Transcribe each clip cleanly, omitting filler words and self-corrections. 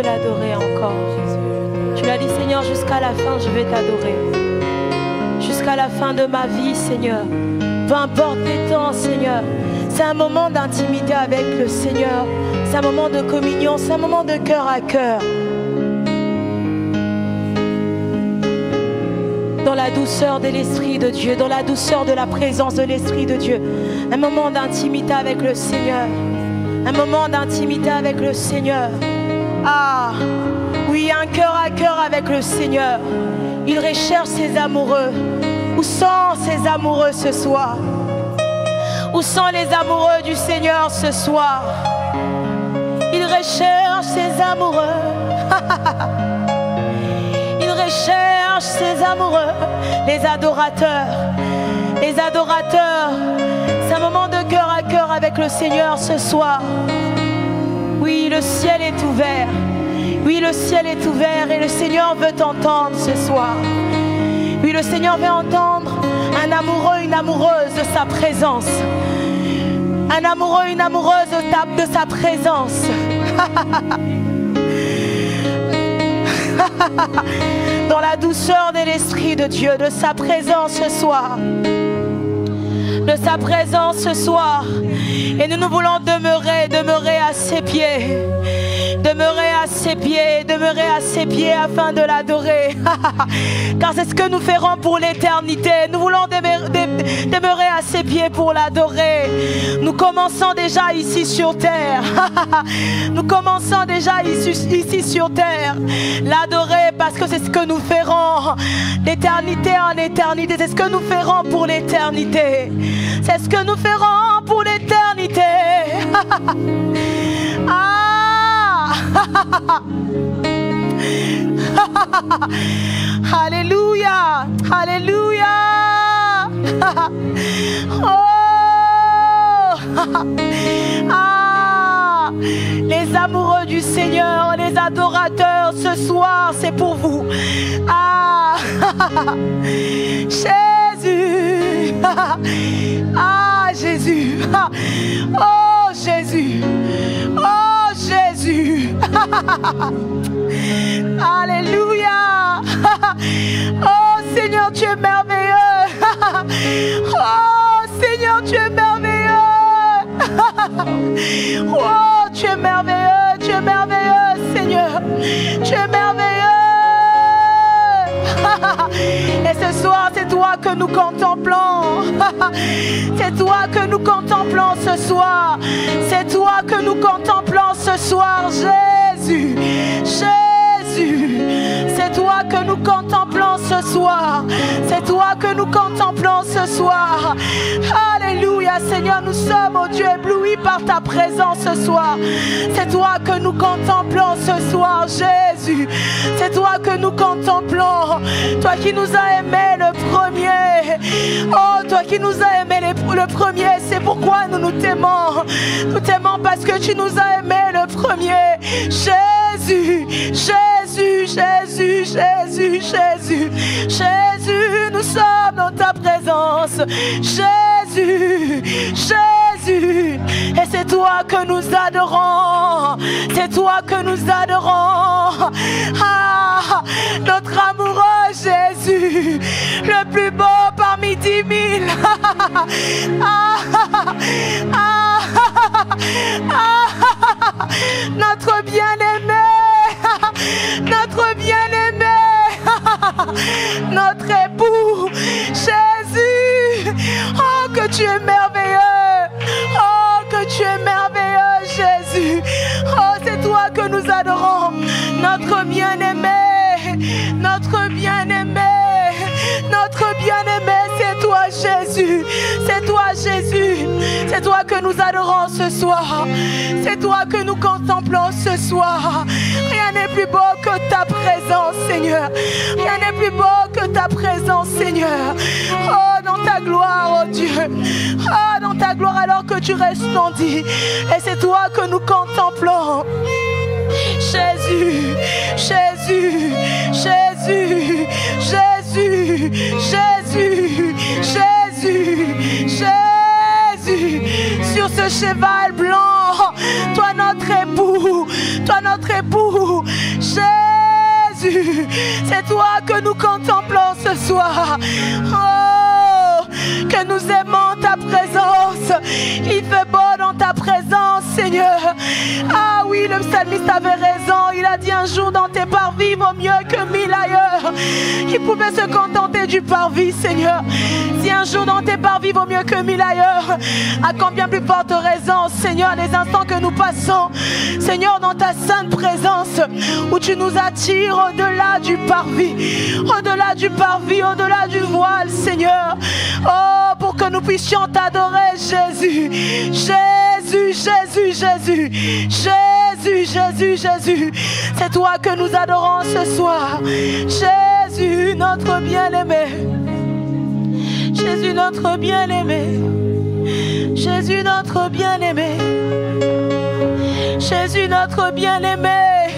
l'adorer encore. Tu l'as dit, Seigneur, jusqu'à la fin, je vais t'adorer. Jusqu'à la fin de ma vie, Seigneur. Peu importe les temps, Seigneur. C'est un moment d'intimité avec le Seigneur. C'est un moment de communion. C'est un moment de cœur à cœur. Dans la douceur de l'Esprit de Dieu. Dans la douceur de la présence de l'Esprit de Dieu. Un moment d'intimité avec le Seigneur. Un moment d'intimité avec le Seigneur. Ah, oui, un cœur à cœur avec le Seigneur. Il recherche ses amoureux. Où sont ses amoureux ce soir? Où sont les amoureux du Seigneur ce soir? Il recherche ses amoureux. Il recherche ses amoureux. Les adorateurs. Les adorateurs. C'est un moment de cœur à cœur avec le Seigneur ce soir. Oui, le ciel est ouvert. Oui, le ciel est ouvert et le Seigneur veut t'entendre ce soir. Oui, le Seigneur veut entendre un amoureux, une amoureuse de sa présence. Un amoureux, une amoureuse de sa présence. Dans la douceur de l'Esprit de Dieu, de sa présence ce soir. De sa présence ce soir. Et nous voulons demeurer à ses pieds. Demeurer à ses pieds afin de l'adorer. Car c'est ce que nous ferons pour l'éternité. Nous voulons demeurer à ses pieds pour l'adorer. Nous commençons déjà ici sur terre. Nous commençons déjà ici sur terre. L'adorer parce que c'est ce que nous ferons d'éternité en éternité. C'est ce que nous ferons pour l'éternité. C'est ce que nous ferons pour l'éternité. Alléluia, alléluia. Oh. Ah. Les amoureux du Seigneur, les adorateurs, ce soir, c'est pour vous. Ah. Jésus. Ah, Jésus. Oh, Jésus. Oh, Jésus. Alléluia. Oh Seigneur, tu es merveilleux. Oh Seigneur, tu es merveilleux. Oh, tu es merveilleux, Seigneur. Tu es merveilleux. Et ce soir, c'est toi que nous contemplons. C'est toi que nous contemplons ce soir. C'est toi que nous contemplons ce soir, Jésus. Jésus. C'est toi que nous contemplons ce soir. C'est toi que nous contemplons ce soir. Alléluia, Seigneur, nous sommes, oh Dieu, éblouis par ta présence ce soir. C'est toi que nous contemplons ce soir, Jésus. C'est toi que nous contemplons. Toi qui nous as aimés le premier. Oh, toi qui nous as aimés le premier. C'est pourquoi nous nous t'aimons. Nous t'aimons parce que tu nous as aimés le premier. Jésus, Jésus, Jésus, Jésus, Jésus, Jésus, nous sommes dans ta présence. Jésus, Jésus, et c'est toi que nous adorons. C'est toi que nous adorons. Ah, notre amoureux Jésus, le plus beau parmi 10 000. Ah, ah, ah, notre bien-aimé, notre bien-aimé, notre époux, Jésus. Oh, que tu es merveilleux. Oh, que tu es merveilleux, Jésus. Oh, c'est toi que nous adorons. Notre bien-aimé, notre bien-aimé, notre bien-aimé, c'est toi, Jésus. C'est toi, Jésus. C'est toi que nous adorons ce soir. C'est toi que nous contemplons ce soir. Rien n'est plus beau que ta présence, Seigneur. Rien n'est plus beau que ta présence, Seigneur. Oh, dans ta gloire, oh Dieu. Oh, dans ta gloire alors que tu resplendis. Et c'est toi que nous contemplons. Jésus, Jésus, Jésus, Jésus, Jésus, Jésus, Jésus. Sur ce cheval blanc, toi notre époux. époux, toi notre époux. Jésus, c'est toi que nous contemplons ce soir. Oh, que nous aimons ta présence. Il fait beau dans ta présence, Seigneur. Ah oui, le psalmiste avait raison. Il a dit un jour dans tes parvis vaut mieux que 1000 ailleurs. Il pouvait se contenter du parvis, Seigneur. Si un jour dans tes parvis vaut mieux que 1000 ailleurs, à combien plus forte raison, Seigneur, les instants que nous passons, Seigneur, dans ta sainte présence, où tu nous attires au-delà du parvis, au-delà du parvis, au-delà du voile, Seigneur. Oh, pour que nous puissions t'adorer, Jésus. Jésus, Jésus, Jésus. Jésus, Jésus, Jésus. C'est toi que nous adorons ce soir. Jésus, notre bien-aimé. Jésus, notre bien-aimé. Jésus, notre bien-aimé. Jésus, notre bien-aimé.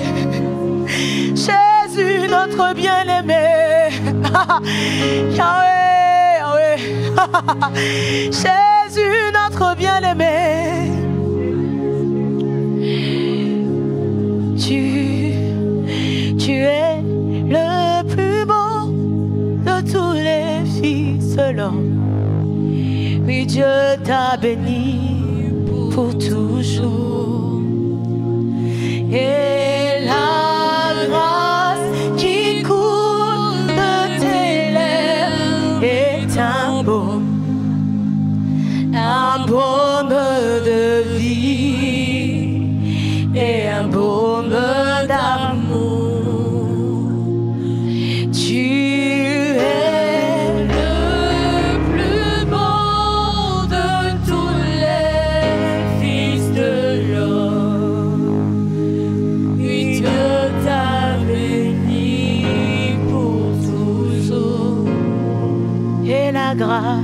Jésus, notre bien-aimé. Yahweh, Yahweh. Jésus, notre bien-aimé. Tu es le plus beau de tous les fils de l'homme. Oui, Dieu t'a béni pour toujours. Et la grâce qui coule de tes lèvres est un baume de vie et un baume d'amour. Tu es le plus beau de tous les fils de l'homme. Oui, Dieu t'a béni pour toujours. Et la grâce.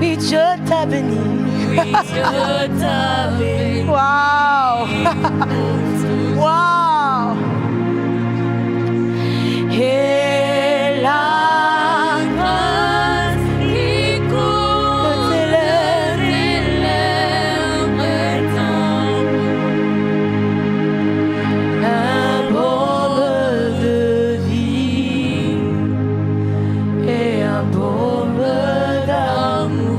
Oui, Dieu t'a béni. Oui, Dieu t'a béni. Wow. Wow. Et la grâce qui coule de tes lèvres est un baume de vie et un baume d'amour.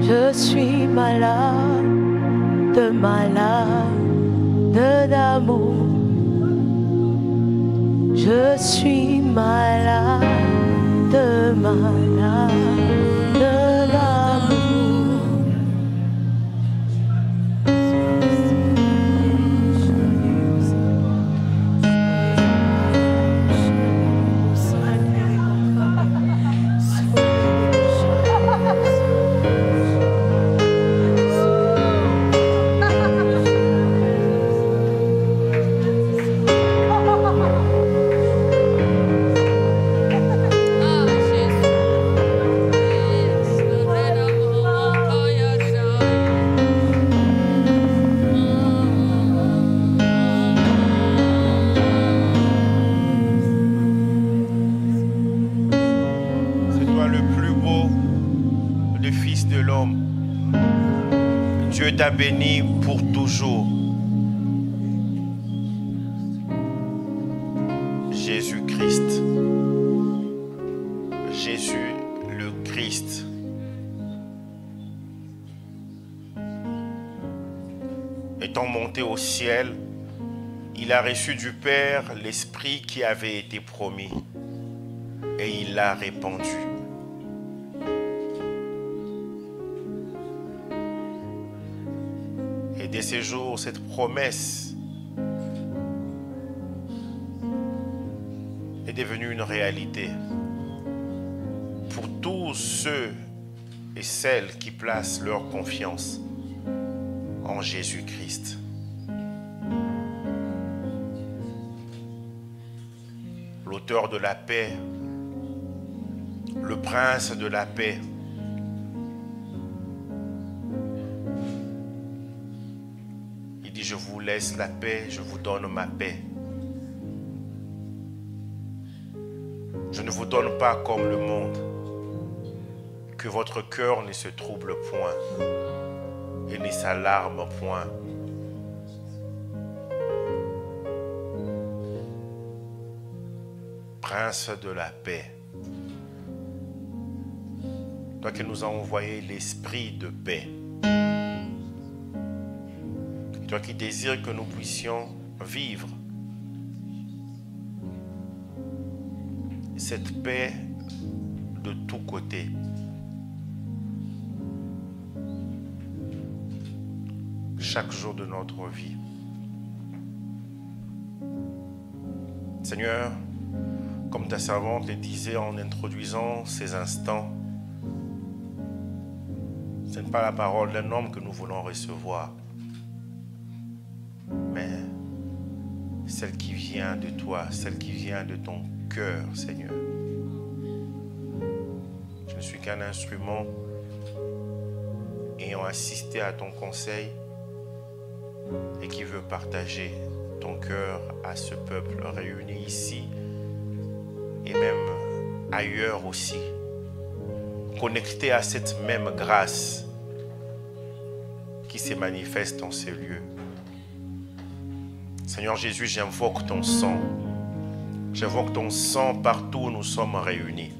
Je suis malade d'amour. Je suis malade d'amour. Dieu t'a béni pour toujours. Jésus-Christ. Jésus le Christ. Étant monté au ciel, il a reçu du Père l'Esprit qui avait été promis et il l'a répandu. Et dès ces jours, cette promesse est devenue une réalité pour tous ceux et celles qui placent leur confiance en Jésus-Christ. L'auteur de la paix, le prince de la paix, il dit: je vous laisse la paix, je vous donne ma paix. Je ne vous donne pas comme le monde, que votre cœur ne se trouble point et ne s'alarme point. Prince de la paix, toi qui nous as envoyé l'esprit de paix, toi qui désires que nous puissions vivre cette paix de tous côtés. Chaque jour de notre vie. Seigneur, comme ta servante le disait en introduisant ces instants, ce n'est pas la parole d'un homme que nous voulons recevoir, mais celle qui vient de toi, celle qui vient de ton cœur, Seigneur. Je ne suis qu'un instrument ayant assisté à ton conseil et qui veut partager ton cœur à ce peuple réuni ici et même ailleurs aussi, connecté à cette même grâce qui se manifeste en ces lieux. Seigneur Jésus, j'invoque ton sang. J'invoque ton sang partout où nous sommes réunis.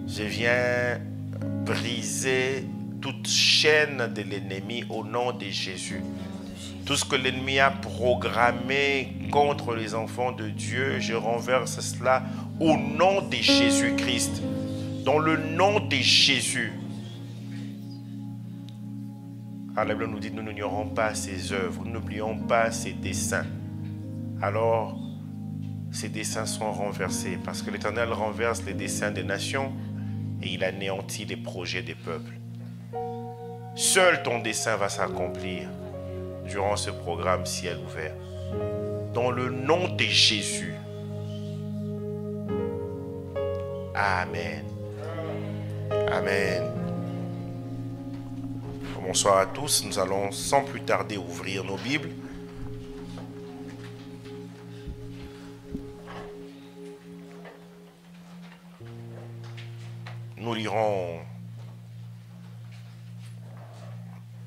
Je viens briser toute chaîne de l'ennemi au nom de Jésus. Tout ce que l'ennemi a programmé contre les enfants de Dieu, je renverse cela au nom de Jésus-Christ. Dans le nom de Jésus. La Bible nous dit: nous n'ignorons pas ses œuvres, nous n'oublions pas ses desseins. Alors, ces desseins sont renversés parce que l'Éternel renverse les desseins des nations et il anéantit les projets des peuples. Seul ton dessein va s'accomplir durant ce programme ciel ouvert. Dans le nom de Jésus. Amen. Amen. Bonsoir à tous. Nous allons sans plus tarder ouvrir nos Bibles. Nous lirons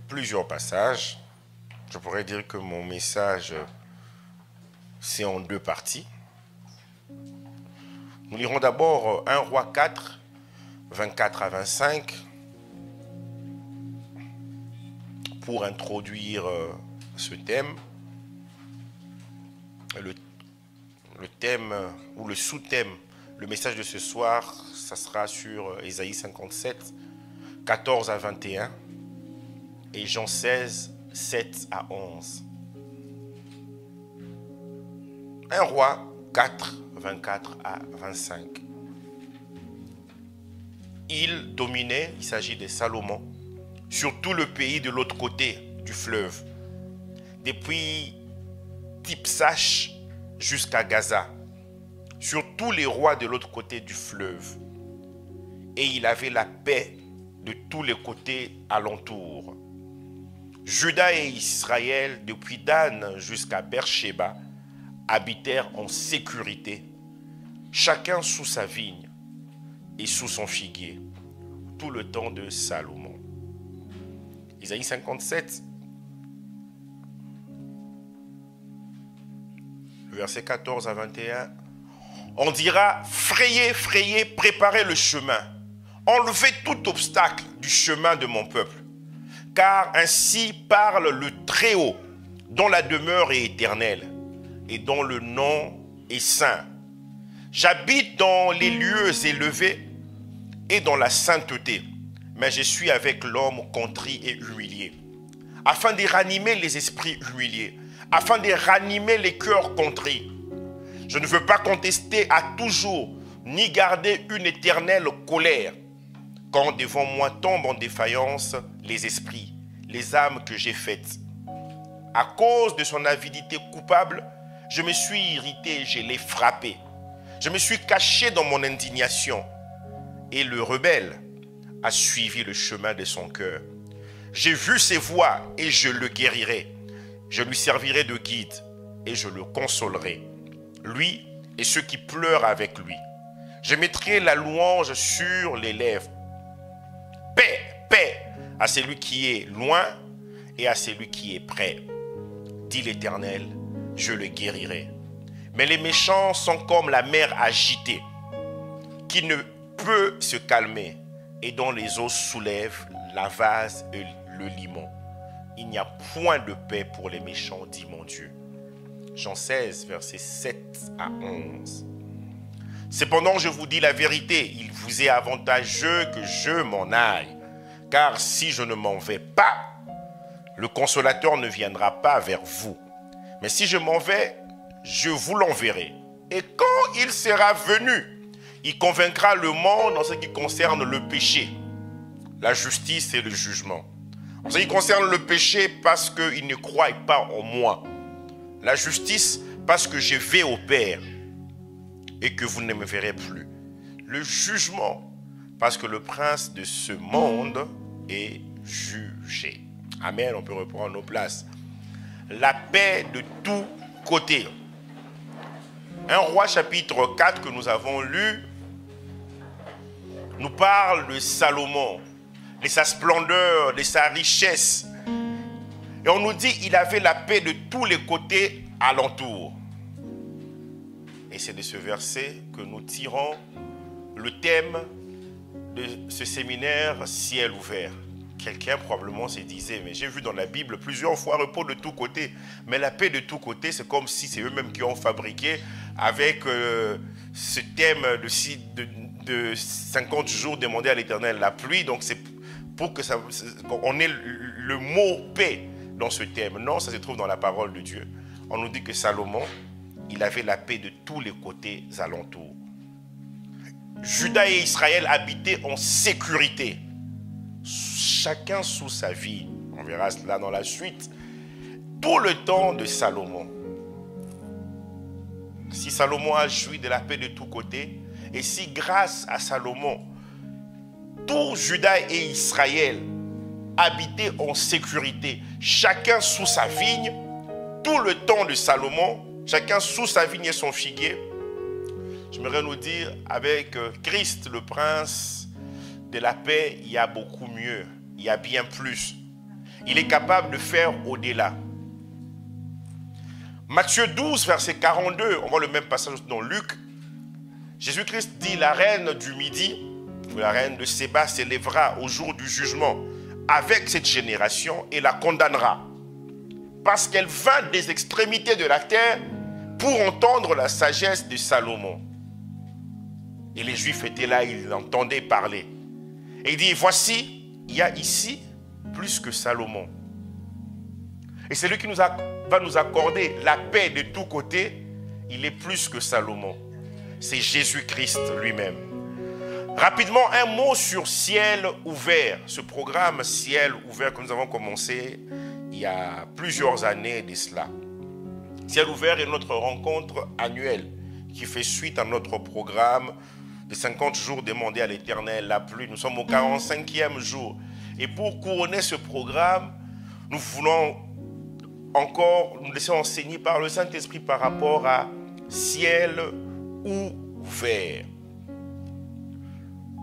plusieurs passages. Je pourrais dire que mon message, c'est en deux parties. Nous lirons d'abord 1 Roi 4, 24 à 25, pour introduire ce thème. Le thème ou le sous-thème, le message de ce soir, ça sera sur Ésaïe 57, 14 à 21 et Jean 16, 7 à 11. 1 Roi 4, 24 à 25. Il dominait, il s'agit de Salomon, sur tout le pays de l'autre côté du fleuve, depuis Tipsach jusqu'à Gaza, sur tous les rois de l'autre côté du fleuve. Et il avait la paix de tous les côtés alentour. Juda et Israël, depuis Dan jusqu'à Beersheba, habitèrent en sécurité, chacun sous sa vigne et sous son figuier, tout le temps de Salomon. Ésaïe 57, le verset 14 à 21. On dira: frayez, frayez, préparez le chemin, enlevez tout obstacle du chemin de mon peuple. Car ainsi parle le Très-Haut, dont la demeure est éternelle et dont le nom est saint. J'habite dans les lieux élevés et dans la sainteté, mais je suis avec l'homme contrit et humilié, afin de ranimer les esprits humiliés, afin de ranimer les cœurs contrits. Je ne veux pas contester à toujours, ni garder une éternelle colère. quand devant moi tombent en défaillance les esprits, les âmes que j'ai faites. À cause de son avidité coupable, je me suis irrité, je l'ai frappé. Je me suis caché dans mon indignation. Et le rebelle a suivi le chemin de son cœur. J'ai vu ses voies et je le guérirai. Je lui servirai de guide et je le consolerai. Lui et ceux qui pleurent avec lui. Je mettrai la louange sur les lèvres. Paix, paix à celui qui est loin et à celui qui est près. Dit l'Éternel, je le guérirai. Mais les méchants sont comme la mer agitée, qui ne peut se calmer et dont les eaux soulèvent la vase et le limon. Il n'y a point de paix pour les méchants, dit mon Dieu. Jean 16, versets 7 à 11. Cependant, je vous dis la vérité, il vous est avantageux que je m'en aille. Car si je ne m'en vais pas, le consolateur ne viendra pas vers vous. Mais si je m'en vais, je vous l'enverrai. Et quand il sera venu, il convaincra le monde en ce qui concerne le péché, la justice et le jugement. En ce qui concerne le péché, parce qu'il ne croit pas en moi. La justice, parce que je vais au Père et que vous ne me verrez plus. Le jugement, parce que le prince de ce monde est jugé. Amen, on peut reprendre nos places. La paix de tous côtés. 1 Roi chapitre 4 que nous avons lu nous parle de Salomon, de sa splendeur, de sa richesse. Et on nous dit qu'il avait la paix de tous les côtés alentour. Et c'est de ce verset que nous tirons le thème de ce séminaire ciel ouvert. Quelqu'un probablement se disait, mais j'ai vu dans la Bible plusieurs fois repos de tous côtés. Mais la paix de tous côtés, c'est comme si c'est eux-mêmes qui ont fabriqué avec ce thème de 50 jours demandé à l'Éternel la pluie. Donc c'est pour que on ait le mot paix dans ce thème. Non, ça se trouve dans la parole de Dieu. On nous dit que Salomon, il avait la paix de tous les côtés alentours. Juda et Israël habitaient en sécurité. Chacun sous sa vie. On verra cela dans la suite. Tout le temps de Salomon. Si Salomon a joui de la paix de tous côtés, et si grâce à Salomon, tout Juda et Israël habitaient en sécurité, chacun sous sa vigne, tout le temps de Salomon, chacun sous sa vigne et son figuier, j'aimerais nous dire, avec Christ, le prince de la paix, il y a beaucoup mieux, il y a bien plus. Il est capable de faire au-delà. Matthieu 12, verset 42, on voit le même passage dans Luc. Jésus-Christ dit, la reine du Midi, ou la reine de Séba, s'élèvera au jour du jugement avec cette génération et la condamnera. Parce qu'elle vint des extrémités de la terre pour entendre la sagesse de Salomon. Et les Juifs étaient là, ils l'entendaient parler. Et il dit, voici, il y a ici plus que Salomon. Et celui qui va nous accorder la paix de tous côtés, il est plus que Salomon. C'est Jésus-Christ lui-même. Rapidement, un mot sur ciel ouvert. Ce programme ciel ouvert que nous avons commencé il y a plusieurs années de cela. Ciel ouvert est notre rencontre annuelle qui fait suite à notre programme de 50 jours demandés à l'Éternel, la pluie. Nous sommes au 45e jour. Et pour couronner ce programme, nous voulons encore nous laisser enseigner par le Saint-Esprit par rapport à ciel ouvert.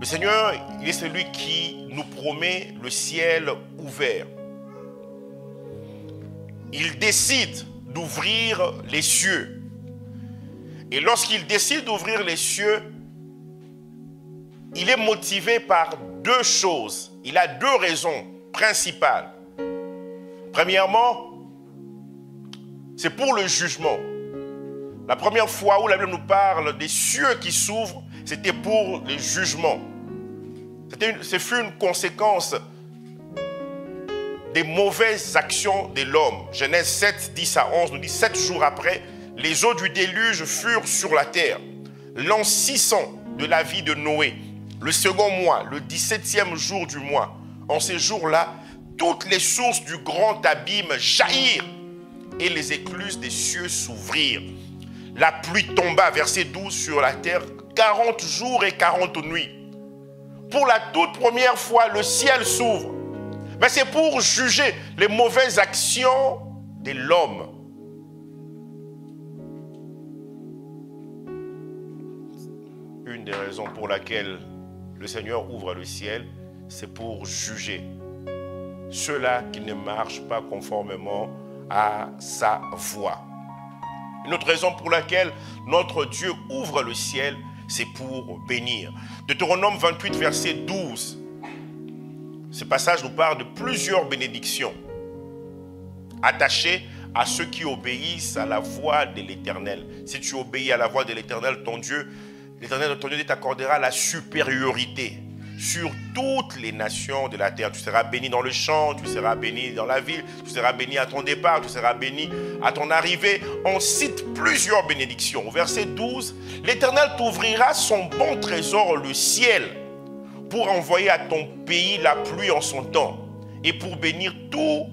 Le Seigneur, il est celui qui nous promet le ciel ouvert. Il décide d'ouvrir les cieux. Et lorsqu'il décide d'ouvrir les cieux, il est motivé par deux choses. Il a deux raisons principales. Premièrement, c'est pour le jugement. La première fois où la Bible nous parle des cieux qui s'ouvrent, c'était pour le jugement. Ce fut une conséquence des mauvaises actions de l'homme. Genèse 7, 10 à 11 nous dit, 7 jours après, les eaux du déluge furent sur la terre. L'an 600 de la vie de Noé, le second mois, le 17e jour du mois. En ces jours-là, toutes les sources du grand abîme jaillirent et les écluses des cieux s'ouvrirent. La pluie tomba, verset 12, sur la terre 40 jours et 40 nuits. Pour la toute première fois, le ciel s'ouvre. Mais c'est pour juger les mauvaises actions de l'homme. Une des raisons pour laquelle le Seigneur ouvre le ciel, c'est pour juger ceux-là qui ne marchent pas conformément à sa voie. Une autre raison pour laquelle notre Dieu ouvre le ciel, c'est pour bénir. Deutéronome 28, verset 12. Ce passage nous parle de plusieurs bénédictions attachées à ceux qui obéissent à la voix de l'Éternel. Si tu obéis à la voix de l'Éternel, ton Dieu, l'Éternel, ton Dieu t'accordera la supériorité sur toutes les nations de la terre. Tu seras béni dans le champ, tu seras béni dans la ville, tu seras béni à ton départ, tu seras béni à ton arrivée. On cite plusieurs bénédictions. Au verset 12, l'Éternel t'ouvrira son bon trésor, le ciel, pour envoyer à ton pays la pluie en son temps et pour bénir tout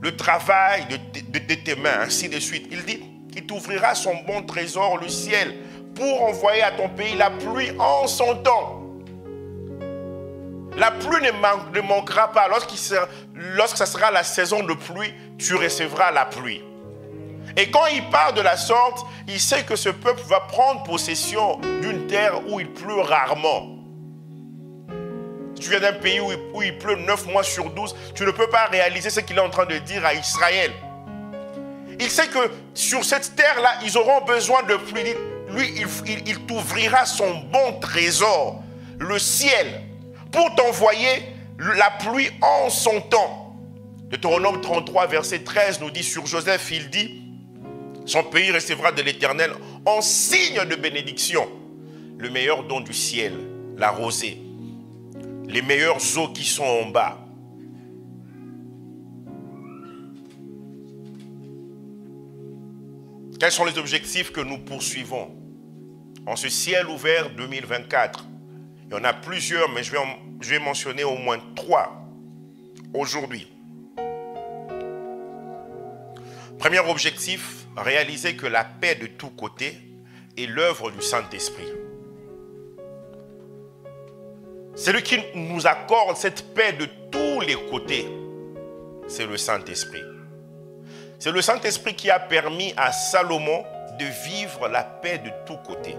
le travail de tes mains, ainsi de suite. Il dit qu'il t'ouvrira son bon trésor, le ciel, pour envoyer à ton pays la pluie en son temps. La pluie ne manquera pas. Lorsque ça sera la saison de pluie, tu recevras la pluie. Et quand il part de la sorte, il sait que ce peuple va prendre possession d'une terre où il pleut rarement. Si tu viens d'un pays où il pleut 9 mois sur 12, tu ne peux pas réaliser ce qu'il est en train de dire à Israël. Il sait que sur cette terre-là, ils auront besoin de pluie. Lui, il t'ouvrira son bon trésor, le ciel, pour t'envoyer la pluie en son temps. Deutéronome 33, verset 13 nous dit sur Joseph, il dit, son pays recevra de l'Éternel en signe de bénédiction le meilleur don du ciel, la rosée, les meilleures eaux qui sont en bas. Quels sont les objectifs que nous poursuivons en ce ciel ouvert 2024? Il y en a plusieurs, mais je vais mentionner au moins 3 aujourd'hui. Premier objectif, réaliser que la paix de tous côtés est l'œuvre du Saint-Esprit. C'est lui qui nous accorde cette paix de tous les côtés. C'est le Saint-Esprit. C'est le Saint-Esprit qui a permis à Salomon de vivre la paix de tous côtés.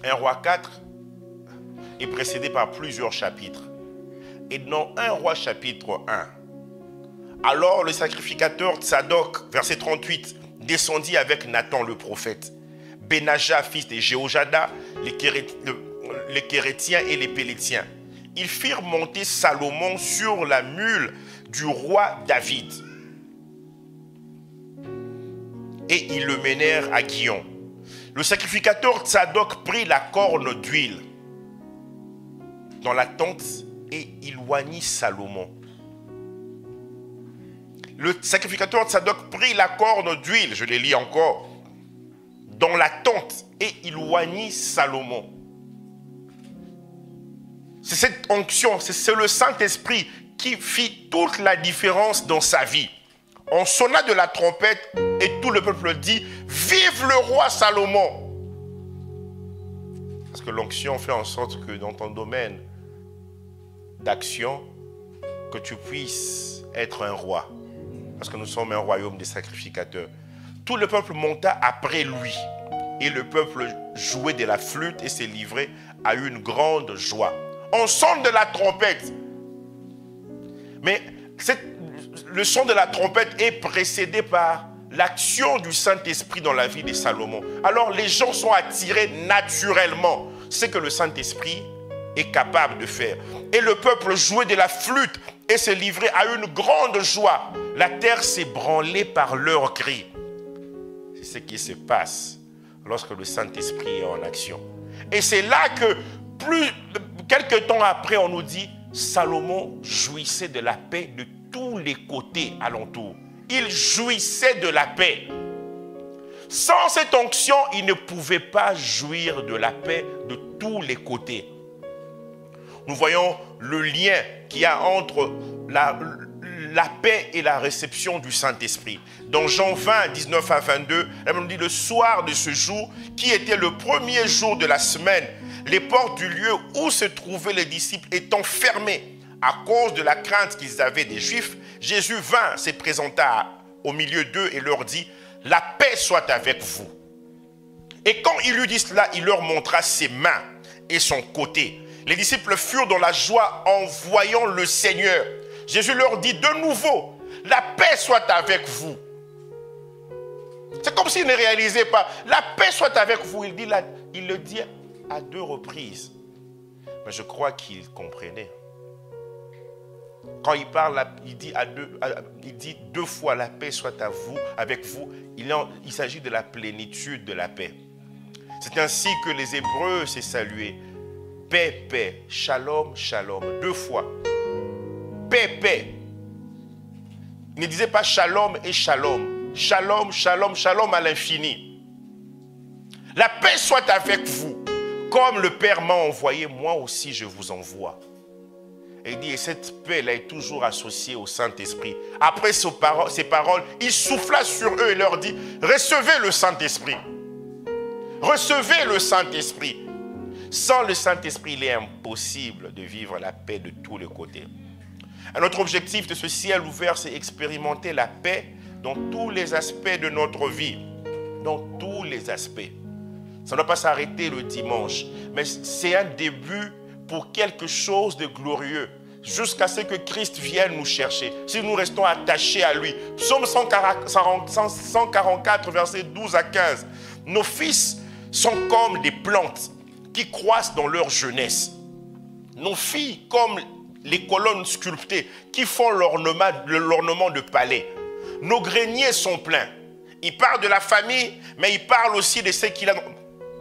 1 Roi 4 est précédé par plusieurs chapitres. Et dans 1 Roi chapitre 1, alors le sacrificateur Tsadok, verset 38, descendit avec Nathan le prophète, Benaja, fils de Jéhojada, les Kérétiens et les Pélétiens. Ils firent monter Salomon sur la mule du roi David. Et ils le menèrent à Guion. Le sacrificateur Tsadok prit la corne d'huile dans la tente et il oignit Salomon. Le sacrificateur Tsadok prit la corne d'huile, je les lis encore, dans la tente et il oignit Salomon. C'est cette onction, c'est le Saint-Esprit qui fit toute la différence dans sa vie. On sonna de la trompette et tout le peuple dit « Vive le roi Salomon !» Parce que l'onction fait en sorte que dans ton domaine d'action, que tu puisses être un roi. Parce que nous sommes un royaume des sacrificateurs. Tout le peuple monta après lui. Et le peuple jouait de la flûte et s'est livré à une grande joie. On sonne de la trompette. Mais le son de la trompette est précédé par l'action du Saint-Esprit dans la vie de Salomon. Alors les gens sont attirés naturellement. C'est ce que le Saint-Esprit est capable de faire. Et le peuple jouait de la flûte et s'est livré à une grande joie. La terre s'est branlée par leurs cris. C'est ce qui se passe lorsque le Saint-Esprit est en action. Et c'est là que, quelques temps après, on nous dit, Salomon jouissait de la paix de tous les côtés alentours. Il jouissait de la paix. Sans cette onction, il ne pouvait pas jouir de la paix de tous les côtés. Nous voyons le lien qu'il y a entre la paix et la réception du Saint-Esprit. Dans Jean 20, 19 à 22, elle nous dit: le soir de ce jour, qui était le premier jour de la semaine, les portes du lieu où se trouvaient les disciples étant fermées à cause de la crainte qu'ils avaient des Juifs, Jésus vint, se présenta au milieu d'eux et leur dit: la paix soit avec vous. Et quand il eut dit cela, il leur montra ses mains et son côté. Les disciples furent dans la joie en voyant le Seigneur. Jésus leur dit de nouveau: la paix soit avec vous. C'est comme s'il ne réalisait pas. La paix soit avec vous. Il le dit à 2 reprises. Mais je crois qu'il comprenait. Quand il parle, il dit 2 fois: la paix soit à vous, avec vous. Il s'agit de la plénitude de la paix. C'est ainsi que les Hébreux s'est salué. Paix, paix, shalom, shalom. 2 fois. Paix, paix. Il ne disait pas shalom et shalom. Shalom, shalom, shalom à l'infini. La paix soit avec vous. Comme le Père m'a envoyé, moi aussi je vous envoie. Et il dit, et cette paix là est toujours associée au Saint-Esprit. Après ces paroles, il souffla sur eux et leur dit: recevez le Saint-Esprit. Recevez le Saint-Esprit. Sans le Saint-Esprit, il est impossible de vivre la paix de tous les côtés. Un autre objectif de ce ciel ouvert, c'est expérimenter la paix dans tous les aspects de notre vie. Dans tous les aspects. Ça ne doit pas s'arrêter le dimanche, mais c'est un début pour quelque chose de glorieux, jusqu'à ce que Christ vienne nous chercher, si nous restons attachés à lui. Psaume 144, versets 12 à 15. Nos fils sont comme des plantes qui croissent dans leur jeunesse. Nos filles comme les colonnes sculptées qui font l'ornement de palais. Nos greniers sont pleins. Il parle de la famille, mais il parle aussi de ce qu'il a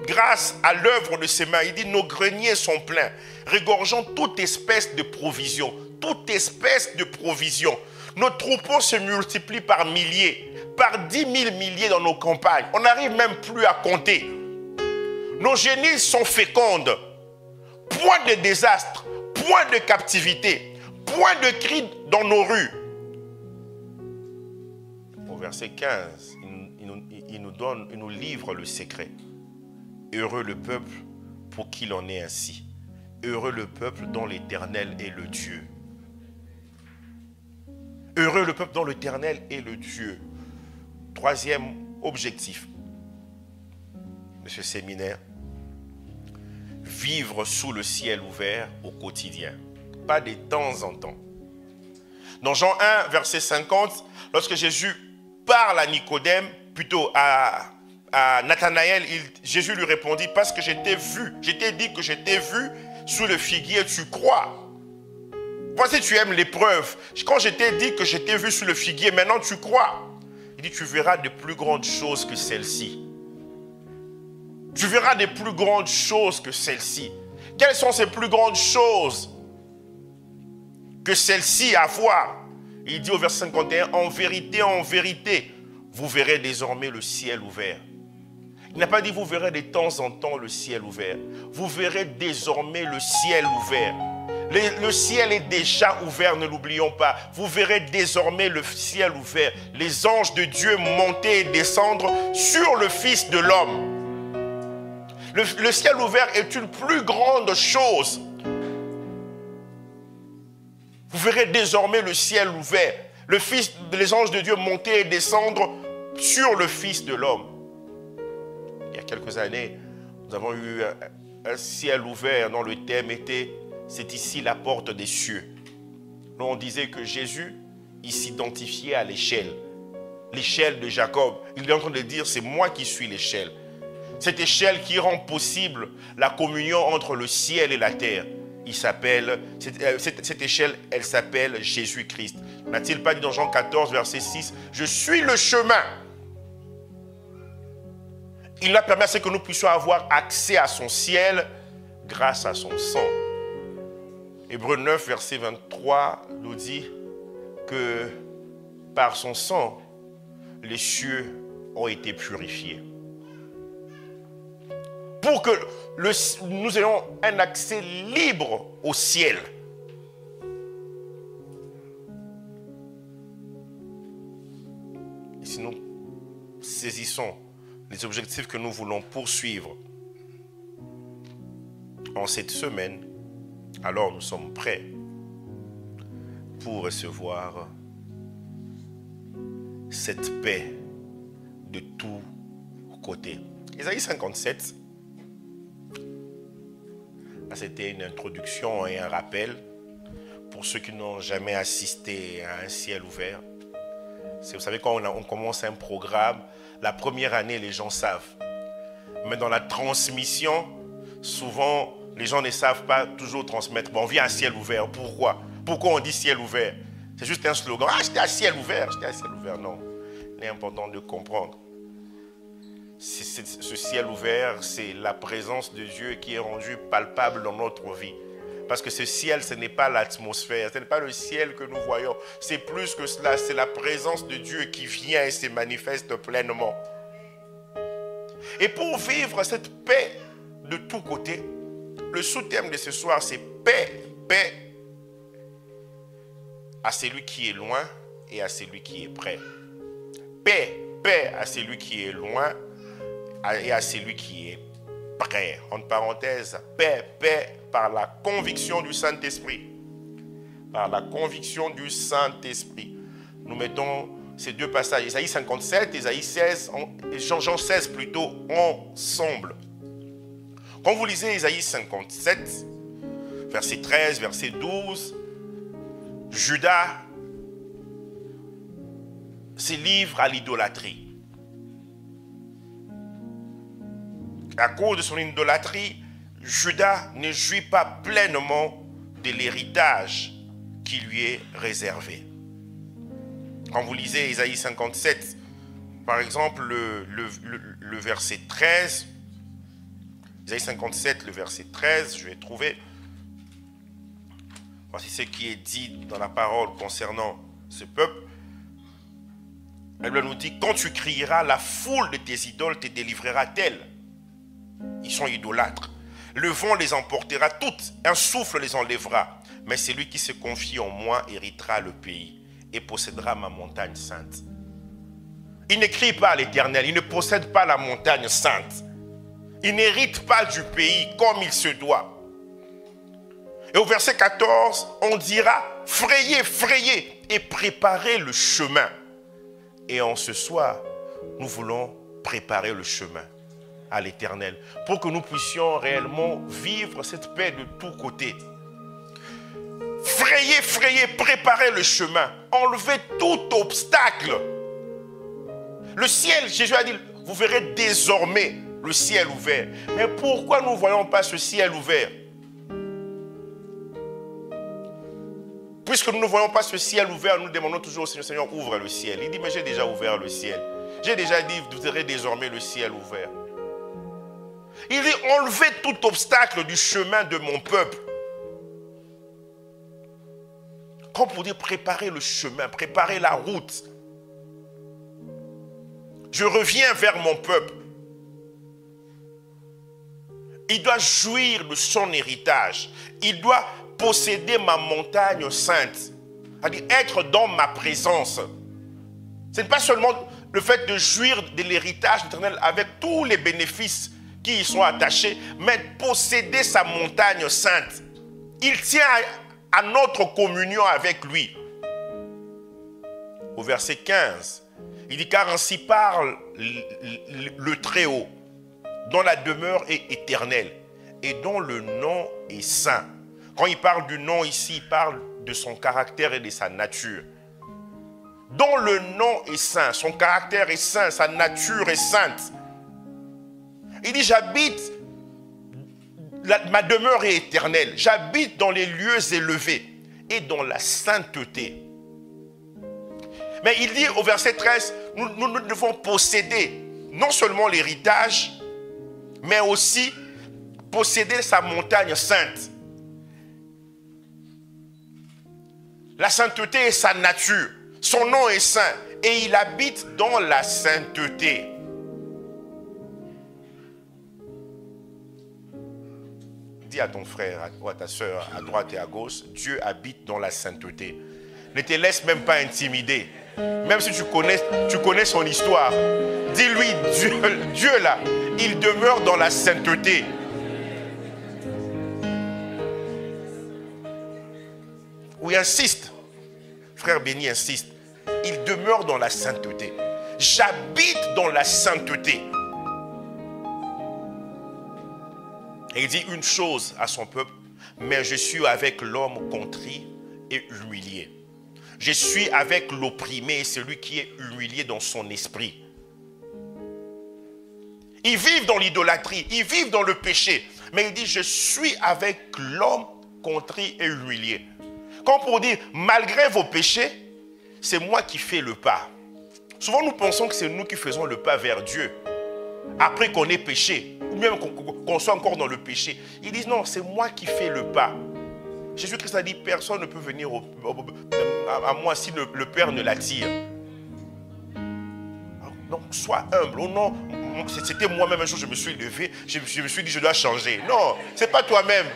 grâce à l'œuvre de ses mains. Il dit: nos greniers sont pleins, regorgeant toute espèce de provision. Toute espèce de provision. Nos troupeaux se multiplient par milliers, par 10 000 milliers dans nos campagnes. On n'arrive même plus à compter. Nos génisses sont fécondes. Point de désastre, point de captivité, point de cri dans nos rues. Au verset 15, il nous livre le secret. Heureux le peuple pour qu'il en est ainsi. Heureux le peuple dont l'Éternel est le Dieu. Heureux le peuple dont l'Éternel est le Dieu. 3e objectif de ce séminaire: vivre sous le ciel ouvert au quotidien, pas de temps en temps. Dans Jean 1, verset 50, lorsque Jésus parle à Nicodème, plutôt à Nathanaël, Jésus lui répondit: parce que je t'ai vu, je t'ai dit que je t'ai vu sous le figuier, tu crois. Voici, tu aimes l'épreuve. Quand je t'ai dit que je t'ai vu sous le figuier, maintenant tu crois. Il dit: tu verras de plus grandes choses que celles-ci. Tu verras des plus grandes choses que celles-ci. Quelles sont ces plus grandes choses que celles-ci à voir? Il dit au verset 51, en vérité, vous verrez désormais le ciel ouvert. Il n'a pas dit vous verrez de temps en temps le ciel ouvert. Vous verrez désormais le ciel ouvert. Le ciel est déjà ouvert, ne l'oublions pas. Vous verrez désormais le ciel ouvert. Les anges de Dieu monter et descendre sur le Fils de l'homme. Le ciel ouvert est une plus grande chose. Vous verrez désormais le ciel ouvert. Les anges de Dieu monter et descendre sur le Fils de l'homme. Il y a quelques années, nous avons eu un ciel ouvert dont le thème était « C'est ici la porte des cieux ». On disait que Jésus, il s'identifiait à l'échelle. L'échelle de Jacob. Il est en train de dire « C'est moi qui suis l'échelle ». Cette échelle qui rend possible la communion entre le ciel et la terre. Cette échelle, elle s'appelle Jésus-Christ. N'a-t-il pas dit dans Jean 14, verset 6, « Je suis le chemin ». Il a permis à ce que nous puissions avoir accès à son ciel grâce à son sang. Hébreux 9, verset 23 nous dit que par son sang, les cieux ont été purifiés. Pour que nous ayons un accès libre au ciel. Et si nous saisissons les objectifs que nous voulons poursuivre en cette semaine, alors nous sommes prêts pour recevoir cette paix de tous côtés. Isaïe 57, c'était une introduction et un rappel pour ceux qui n'ont jamais assisté à un ciel ouvert. Vous savez, quand on commence un programme, la première année, les gens savent. Mais dans la transmission, souvent, les gens ne savent pas toujours transmettre. Bon, on vit à ciel ouvert. Pourquoi? Pourquoi on dit ciel ouvert? C'est juste un slogan. Ah, j'étais à ciel ouvert. J'étais à ciel ouvert. Non. Il est important de comprendre. Ce ciel ouvert, c'est la présence de Dieu qui est rendue palpable dans notre vie. Parce que ce ciel, ce n'est pas l'atmosphère, ce n'est pas le ciel que nous voyons. C'est plus que cela, c'est la présence de Dieu qui vient et se manifeste pleinement. Et pour vivre cette paix de tous côtés, le sous-thème de ce soir, c'est paix, paix à celui qui est loin et à celui qui est près. Paix, paix à celui qui est loin et à celui qui est près. Entre parenthèses, paix, paix par la conviction du Saint-Esprit. Par la conviction du Saint-Esprit. Nous mettons ces deux passages, Isaïe 57, Isaïe 16, Jean 16 plutôt, ensemble. Quand vous lisez Isaïe 57, verset 13, verset 12, Judas se livre à l'idolâtrie. À cause de son idolâtrie, Judas ne jouit pas pleinement de l'héritage qui lui est réservé. Quand vous lisez Isaïe 57, par exemple, le verset 13, Isaïe 57, le verset 13, je vais trouver. Voici ce qui est dit dans la parole concernant ce peuple. Elle nous dit, quand tu crieras, la foule de tes idoles te délivrera-t-elle? Ils sont idolâtres. Le vent les emportera toutes, un souffle les enlèvera. Mais celui qui se confie en moi héritera le pays et possédera ma montagne sainte. Il ne crie pas à l'Éternel, il ne possède pas la montagne sainte. Il n'hérite pas du pays comme il se doit. Et au verset 14, on dira, frayez, frayez et préparez le chemin. Et en ce soir, nous voulons préparer le chemin à l'Éternel pour que nous puissions réellement vivre cette paix de tous côtés. Frayez, frayez, préparez le chemin. Enlevez tout obstacle. Le ciel, Jésus a dit, vous verrez désormais le ciel ouvert. Mais pourquoi nous ne voyons pas ce ciel ouvert? Puisque nous ne voyons pas ce ciel ouvert, nous demandons toujours au Seigneur, Seigneur, ouvre le ciel. Il dit, mais j'ai déjà ouvert le ciel. J'ai déjà dit, vous verrez désormais le ciel ouvert. Il dit, enlevez tout obstacle du chemin de mon peuple. Comme pour dire, préparez le chemin, préparez la route. Je reviens vers mon peuple. Il doit jouir de son héritage. Il doit posséder ma montagne sainte. C'est-à-dire être dans ma présence. Ce n'est pas seulement le fait de jouir de l'héritage éternel avec tous les bénéfices qui y sont attachés, mais posséder sa montagne sainte. Il tient à notre communion avec lui. Au verset 15, il dit, car ainsi parle le Très-Haut, dont la demeure est éternelle et dont le nom est saint. Quand il parle du nom ici, il parle de son caractère et de sa nature. Dont le nom est saint, son caractère est saint, sa nature est sainte. Il dit, j'habite, ma demeure est éternelle. J'habite dans les lieux élevés et dans la sainteté. Mais il dit au verset 13, nous devons posséder non seulement l'héritage, mais aussi posséder sa montagne sainte. La sainteté est sa nature. Son nom est saint et il habite dans la sainteté. dis à ton frère ou à ta soeur, à droite et à gauche, Dieu habite dans la sainteté. Ne te laisse même pas intimider. Même si tu connais son histoire, dis-lui, Dieu là, il demeure dans la sainteté. Oui, insiste. Frère Béni insiste. Il demeure dans la sainteté. J'habite dans la sainteté. Et il dit une chose à son peuple, mais je suis avec l'homme contrit et humilié. Je suis avec l'opprimé, celui qui est humilié dans son esprit. Ils vivent dans l'idolâtrie, ils vivent dans le péché. Mais il dit, je suis avec l'homme contrit et humilié. Comme pour dire, malgré vos péchés, c'est moi qui fais le pas. Souvent nous pensons que c'est nous qui faisons le pas vers Dieu. Après qu'on ait péché, ou même qu'on soit encore dans le péché. Ils disent, non, c'est moi qui fais le pas. Jésus-Christ a dit, personne ne peut venir à moi si le Père ne l'attire. Donc, sois humble. Oh non, c'était moi-même un jour, je me suis levé, je me suis dit, je dois changer. Non, ce n'est pas toi-même.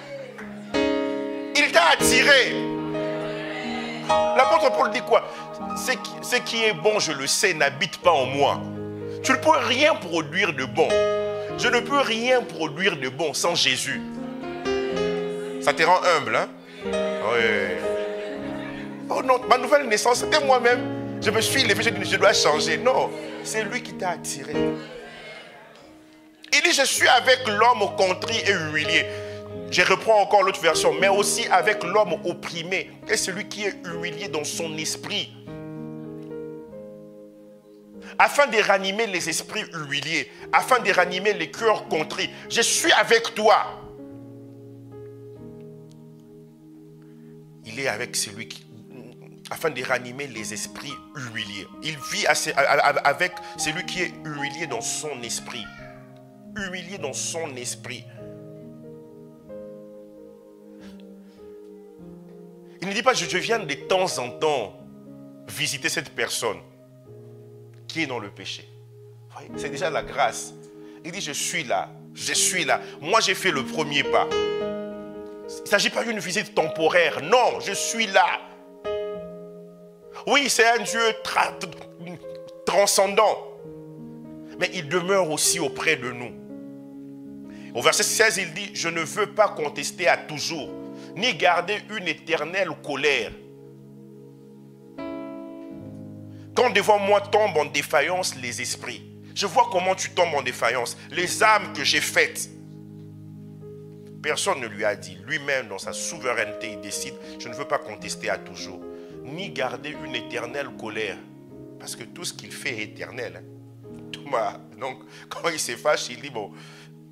Il t'a attiré. L'apôtre Paul dit quoi? Ce qui est bon, je le sais, n'habite pas en moi. Tu ne peux rien produire de bon. Je ne peux rien produire de bon sans Jésus. Ça te rend humble, hein? Oui. Oh non, ma nouvelle naissance, c'était moi-même. Je me suis levé, je dis, je dois changer. Non, c'est lui qui t'a attiré. Il dit, je suis avec l'homme contrit et humilié. Je reprends encore l'autre version, mais aussi avec l'homme opprimé et celui qui est humilié dans son esprit. Afin de ranimer les esprits humiliés, afin de ranimer les cœurs contrits. Je suis avec toi. Il est avec celui qui, afin de ranimer les esprits humiliés. Il vit avec celui qui est humilié dans son esprit. Humilié dans son esprit. Il ne dit pas, je viens de temps en temps visiter cette personne qui est dans le péché. C'est déjà la grâce. Il dit, je suis là. Moi, j'ai fait le premier pas. Il ne s'agit pas d'une visite temporaire. Non, je suis là. Oui, c'est un Dieu transcendant. Mais il demeure aussi auprès de nous. Au verset 16, il dit, je ne veux pas contester à toujours, ni garder une éternelle colère. Quand devant moi tombent en défaillance les esprits, je vois comment tu tombes en défaillance, les âmes que j'ai faites. Personne ne lui a dit, lui-même dans sa souveraineté, il décide, je ne veux pas contester à toujours, ni garder une éternelle colère, parce que tout ce qu'il fait est éternel. Thomas, donc, quand il se fâche, il dit, bon,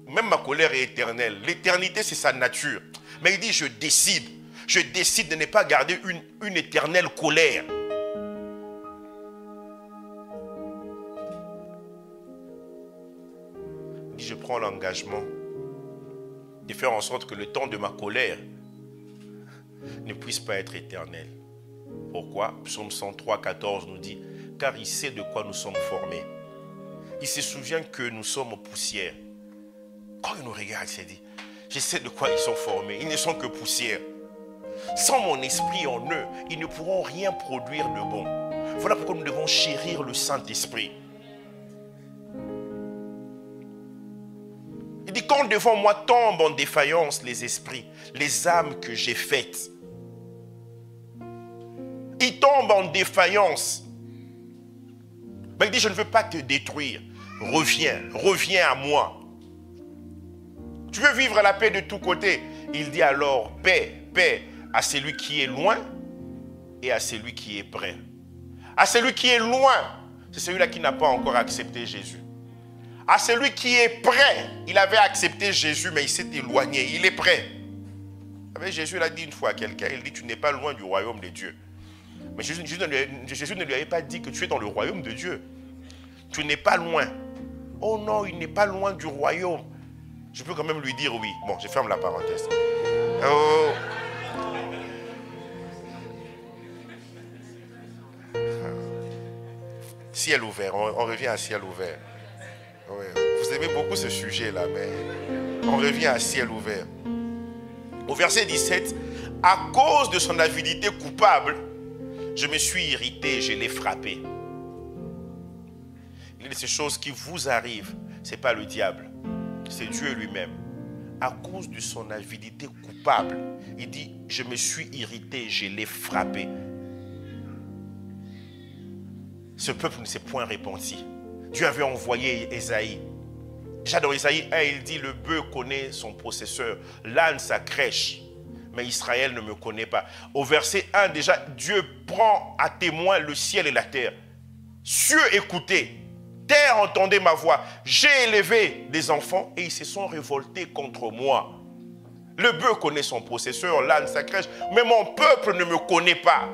même ma colère est éternelle. L'éternité, c'est sa nature. Mais il dit, je décide de ne pas garder une éternelle colère. Il dit, je prends l'engagement de faire en sorte que le temps de ma colère ne puisse pas être éternel. Pourquoi? Psaume 103, 14 nous dit, car il sait de quoi nous sommes formés. Il se souvient que nous sommes poussière. Quand il nous regarde, il s'est dit, je sais de quoi ils sont formés. Ils ne sont que poussière. Sans mon esprit en eux, ils ne pourront rien produire de bon. Voilà pourquoi nous devons chérir le Saint-Esprit. Il dit, quand devant moi tombent en défaillance les esprits, les âmes que j'ai faites, ils tombent en défaillance. Mais il dit, je ne veux pas te détruire. Reviens à moi. Tu veux vivre la paix de tous côtés. Il dit alors, paix à celui qui est loin et à celui qui est près. À celui qui est loin, c'est celui-là qui n'a pas encore accepté Jésus. À celui qui est près, il avait accepté Jésus, mais il s'est éloigné. Il est prêt. Jésus l'a dit une fois à quelqu'un, il dit, tu n'es pas loin du royaume de Dieu. Mais Jésus ne lui avait pas dit que tu es dans le royaume de Dieu. Tu n'es pas loin. Oh non, il n'est pas loin du royaume. Je peux quand même lui dire oui. Bon, je ferme la parenthèse. Oh. Ciel ouvert, on revient à ciel ouvert. Ouais. Vous aimez beaucoup ce sujet-là, mais on revient à ciel ouvert. Au verset 17, à cause de son avidité coupable, je me suis irrité, je l'ai frappé. Il y a de ces choses qui vous arrivent, ce n'est pas le diable, c'est Dieu lui-même. À cause de son avidité coupable, il dit, je me suis irrité, je l'ai frappé. Ce peuple ne s'est point repenti. Dieu avait envoyé Ésaïe. Déjà dans Ésaïe 1, il dit, le bœuf connaît son possesseur, l'âne sa crèche, mais Israël ne me connaît pas. Au verset 1, déjà, Dieu prend à témoin le ciel et la terre. Cieux, écoutez, terre, entendez ma voix. J'ai élevé des enfants et ils se sont révoltés contre moi. Le bœuf connaît son possesseur, l'âne sa crèche, mais mon peuple ne me connaît pas.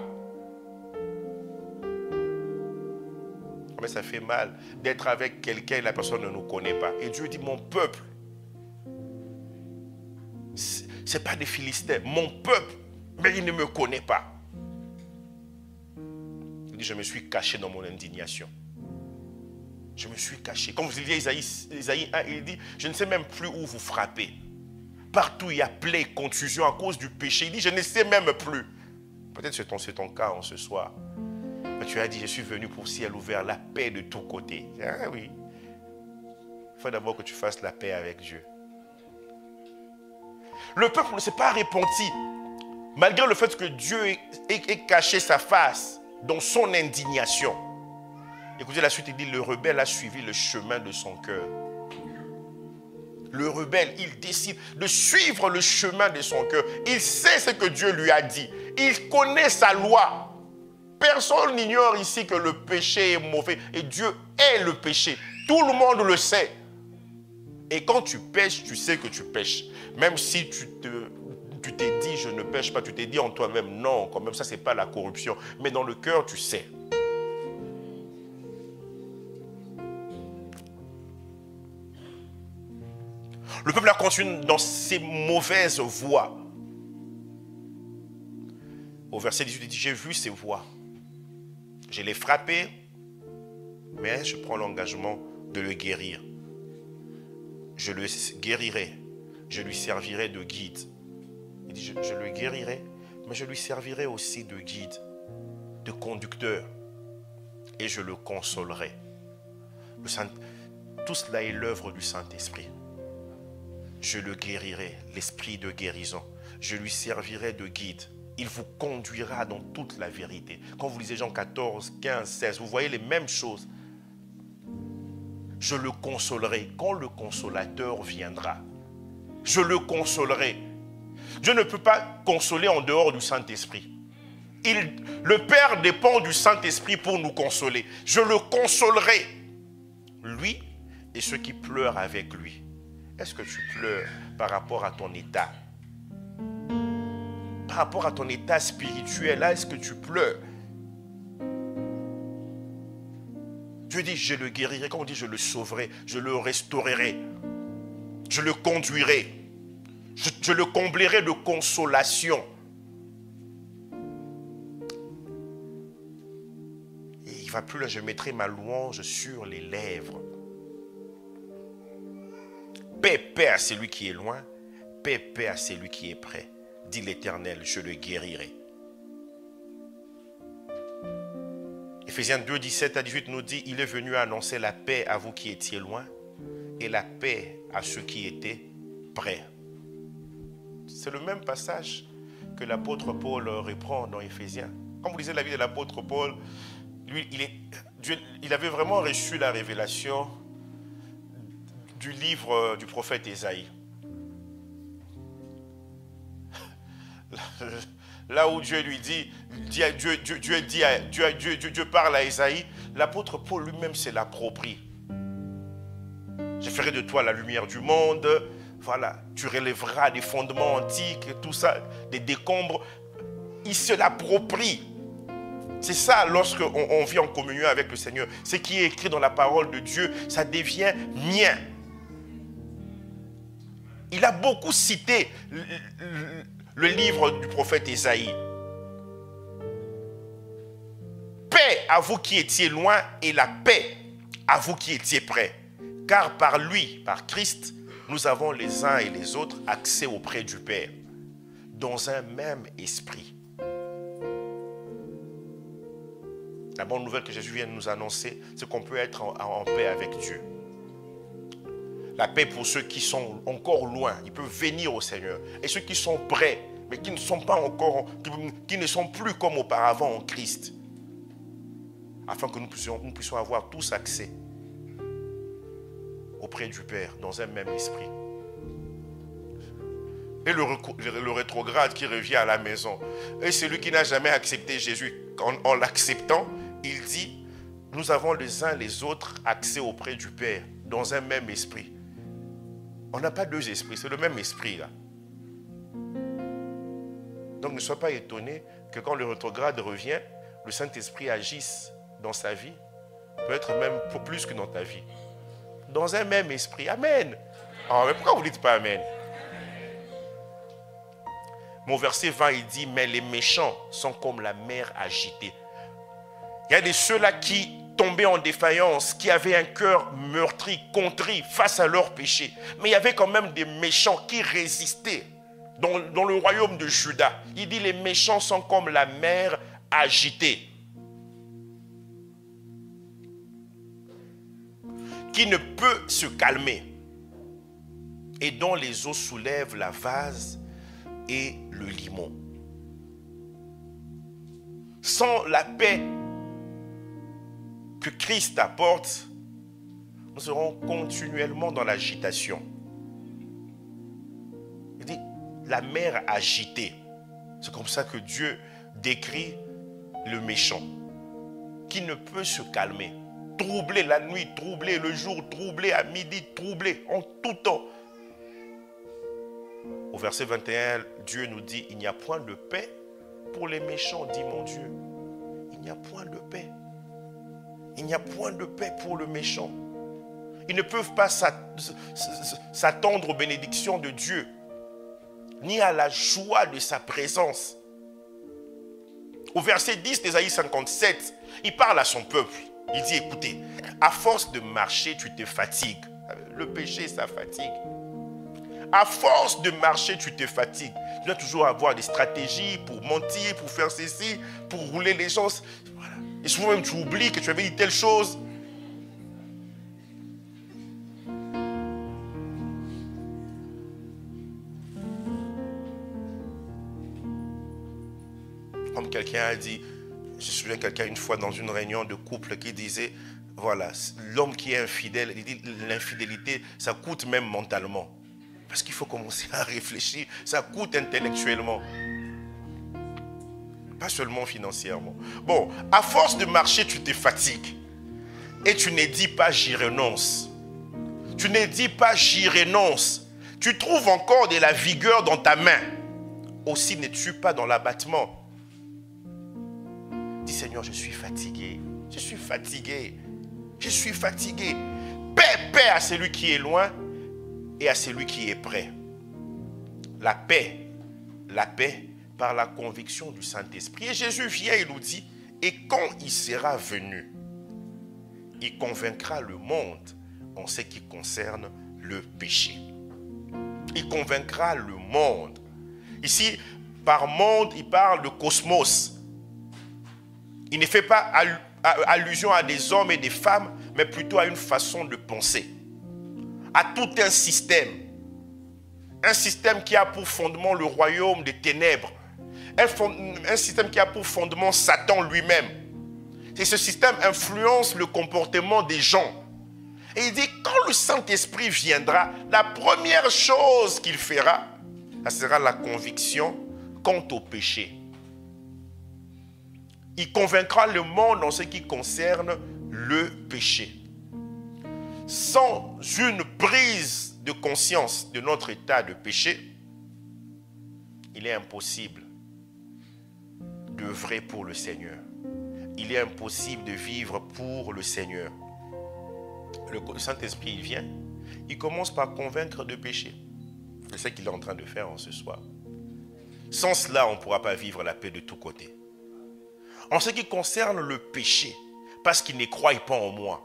Mais ça fait mal d'être avec quelqu'un et la personne ne nous connaît pas. Et Dieu dit, mon peuple, ce n'est pas des Philistins, mon peuple, mais il ne me connaît pas. Il dit, je me suis caché dans mon indignation. Je me suis caché. Comme vous lisez Isaïe 1, il dit, je ne sais même plus où vous frapper. Partout il y a plaie, confusion à cause du péché. Il dit, je ne sais même plus. Peut-être c'est ton cas en ce soir. Mais tu as dit, je suis venu pour ciel ouvert, la paix de tous côtés. Ah oui. Il faut d'abord que tu fasses la paix avec Dieu. Le peuple ne s'est pas repenti, malgré le fait que Dieu ait caché sa face dans son indignation. Écoutez la suite, il dit, le rebelle a suivi le chemin de son cœur. Le rebelle, il décide de suivre le chemin de son cœur. Il sait ce que Dieu lui a dit. Il connaît sa loi. Personne n'ignore ici que le péché est mauvais et Dieu est le péché. Tout le monde le sait. Et quand tu pêches, tu sais que tu pêches. Même si tu t'es dit, je ne pêche pas, tu t'es dit en toi-même, non, quand même, ça, ce n'est pas la corruption. Mais dans le cœur, tu sais. Le peuple a continué dans ses mauvaises voies. Au verset 18, il dit, j'ai vu ses voies. Je l'ai frappé, mais je prends l'engagement de le guérir. Je le guérirai, je lui servirai de guide. Il dit, je le guérirai, mais je lui servirai aussi de guide, de conducteur, et je le consolerai. Tout cela est l'œuvre du Saint-Esprit. Je le guérirai, l'esprit de guérison. Je lui servirai de guide. Il vous conduira dans toute la vérité. Quand vous lisez Jean 14, 15, 16, vous voyez les mêmes choses. Je le consolerai quand le consolateur viendra. Je le consolerai. Dieu ne peut pas consoler en dehors du Saint-Esprit. Le Père dépend du Saint-Esprit pour nous consoler. Je le consolerai, lui et ceux qui pleurent avec lui. Est-ce que tu pleures par rapport à ton état? Par rapport à ton état spirituel, là, est-ce que tu pleures? Dieu dit, je le guérirai. Quand on dit, je le sauverai, je le restaurerai, je le conduirai, je le comblerai de consolation. Et il ne va plus là, je mettrai ma louange sur les lèvres. Paix, paix à celui qui est loin, paix, paix à celui qui est près. Dit l'Éternel, je le guérirai. Éphésiens 2, 17 à 18 nous dit, il est venu annoncer la paix à vous qui étiez loin et la paix à ceux qui étaient près. C'est le même passage que l'apôtre Paul reprend dans Éphésiens. Quand vous lisez la vie de l'apôtre Paul, lui, il avait vraiment reçu la révélation du livre du prophète Ésaïe. Là où Dieu lui dit, Dieu parle à Ésaïe, l'apôtre Paul lui-même se l'approprie. Je ferai de toi la lumière du monde, voilà, tu relèveras des fondements antiques, tout ça, des décombres. Il se l'approprie. C'est ça lorsque on vit en communion avec le Seigneur. Ce qui est écrit dans la parole de Dieu, ça devient mien. Il a beaucoup cité le livre du prophète Ésaïe. Paix à vous qui étiez loin et la paix à vous qui étiez près. Car par lui, par Christ, nous avons les uns et les autres accès auprès du Père. dans un même esprit. La bonne nouvelle que Jésus vient de nous annoncer, c'est qu'on peut être en paix avec Dieu. La paix pour ceux qui sont encore loin, ils peuvent venir au Seigneur. Et ceux qui sont prêts, mais qui ne sont pas encore, qui ne sont plus comme auparavant en Christ. Afin que nous puissions avoir tous accès auprès du Père dans un même esprit. Et le rétrograde qui revient à la maison. Et celui qui n'a jamais accepté Jésus, en l'acceptant, il dit, nous avons les uns les autres accès auprès du Père dans un même esprit. On n'a pas deux esprits, c'est le même esprit là. Donc ne sois pas étonné que quand le rétrograde revient, le Saint-Esprit agisse dans sa vie, peut-être même plus que dans ta vie. Dans un même esprit. Amen. Oh, mais pourquoi vous ne dites pas Amen? Mon verset 20, il dit, mais les méchants sont comme la mer agitée. Il y a de ceux-là qui tombaient en défaillance, qui avaient un cœur meurtri, contrit face à leur péché. Mais il y avait quand même des méchants qui résistaient dans le royaume de Juda. Il dit, les méchants sont comme la mer agitée, qui ne peut se calmer, et dont les eaux soulèvent la vase et le limon. Sans la paix que Christ apporte, nous serons continuellement dans l'agitation. Il dit, la mer agitée. C'est comme ça que Dieu décrit le méchant, qui ne peut se calmer. Troublé la nuit, troublé le jour, troublé à midi, troublé en tout temps. Au verset 21, Dieu nous dit, il n'y a point de paix pour les méchants, dit mon Dieu. Il n'y a point de paix. Il n'y a point de paix pour le méchant. Ils ne peuvent pas s'attendre aux bénédictions de Dieu, ni à la joie de sa présence. Au verset 10 d'Ésaïe 57, il parle à son peuple. Il dit, écoutez, à force de marcher, tu te fatigues. Le péché, ça fatigue. À force de marcher, tu te fatigues. Tu dois toujours avoir des stratégies pour mentir, pour faire ceci, pour rouler les choses. Voilà. Et souvent même, tu oublies que tu avais dit telle chose. Comme quelqu'un a dit, je me souviens quelqu'un une fois dans une réunion de couple qui disait, voilà, l'homme qui est infidèle, il dit l'infidélité, ça coûte même mentalement. Parce qu'il faut commencer à réfléchir, ça coûte intellectuellement. Pas seulement financièrement. Bon, à force de marcher, tu te fatigues. Et tu ne dis pas j'y renonce. Tu ne dis pas j'y renonce. Tu trouves encore de la vigueur dans ta main. Aussi n'es-tu pas dans l'abattement. Dis Seigneur, je suis fatigué. Je suis fatigué. Je suis fatigué. Paix à celui qui est loin et à celui qui est près. La paix par la conviction du Saint-Esprit. Et Jésus vient et nous dit, et quand il sera venu, il convaincra le monde en ce qui concerne le péché. Il convaincra le monde. Ici, par monde, il parle de cosmos. Il ne fait pas allusion à des hommes et des femmes, mais plutôt à une façon de penser. À tout un système. Un système qui a pour fondement le royaume des ténèbres. Un système qui a pour fondement Satan lui-même. Et ce système influence le comportement des gens. Et il dit, quand le Saint-Esprit viendra, la première chose qu'il fera, ça sera la conviction quant au péché. Il convaincra le monde en ce qui concerne le péché. Sans une prise de conscience de notre état de péché, il est impossible d'œuvrer pour le Seigneur. Il est impossible de vivre pour le Seigneur. Le Saint-Esprit, il vient, il commence par convaincre de péché. C'est ce qu'il est en train de faire en ce soir. Sans cela, on ne pourra pas vivre la paix de tous côtés. En ce qui concerne le péché, parce qu'ils ne croient pas en moi.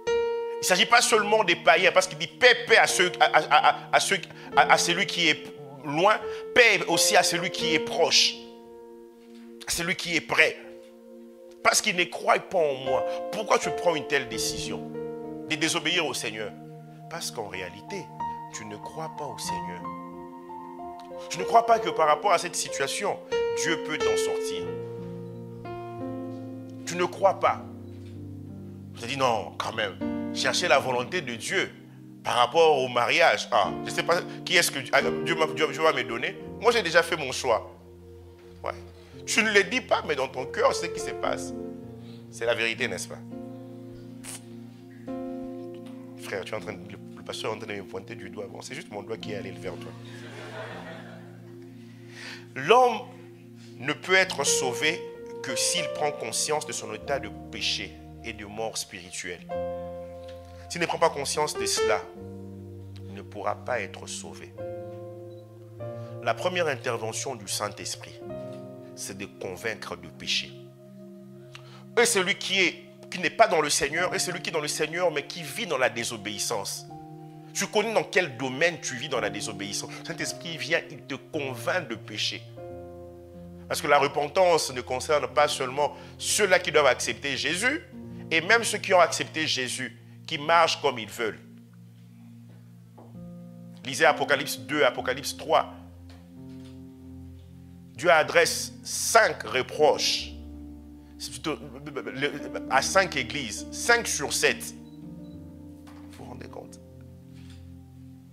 Il ne s'agit pas seulement des païens, parce qu'il dit paix à celui qui est loin, paix aussi à celui qui est proche, à celui qui est près. Parce qu'il ne croit pas en moi. Pourquoi tu prends une telle décision de désobéir au Seigneur? Parce qu'en réalité, tu ne crois pas au Seigneur. Tu ne crois pas que par rapport à cette situation, Dieu peut t'en sortir. Tu ne crois pas. Je te dis non, quand même. Chercher la volonté de Dieu par rapport au mariage. Ah, je ne sais pas qui est-ce que Dieu va me donner. Moi, j'ai déjà fait mon choix. Ouais. Tu ne le dis pas, mais dans ton cœur, c'est ce qui se passe. C'est la vérité, n'est-ce pas? Frère, le pasteur est en train de me pointer du doigt. Bon, c'est juste mon doigt qui est allé vers toi. L'homme ne peut être sauvé que s'il prend conscience de son état de péché et de mort spirituelle. S'il ne prend pas conscience de cela, il ne pourra pas être sauvé. La première intervention du Saint-Esprit, c'est de convaincre de péché. Et celui qui n'est pas dans le Seigneur, et celui qui est dans le Seigneur, mais qui vit dans la désobéissance. Tu connais dans quel domaine tu vis dans la désobéissance. Le Saint-Esprit vient, il te convainc de péché. Parce que la repentance ne concerne pas seulement ceux-là qui doivent accepter Jésus, et même ceux qui ont accepté Jésus, qui marchent comme ils veulent. Lisez Apocalypse 2, Apocalypse 3. Dieu adresse 5 reproches à 5 églises, 5 sur 7. Vous vous rendez compte?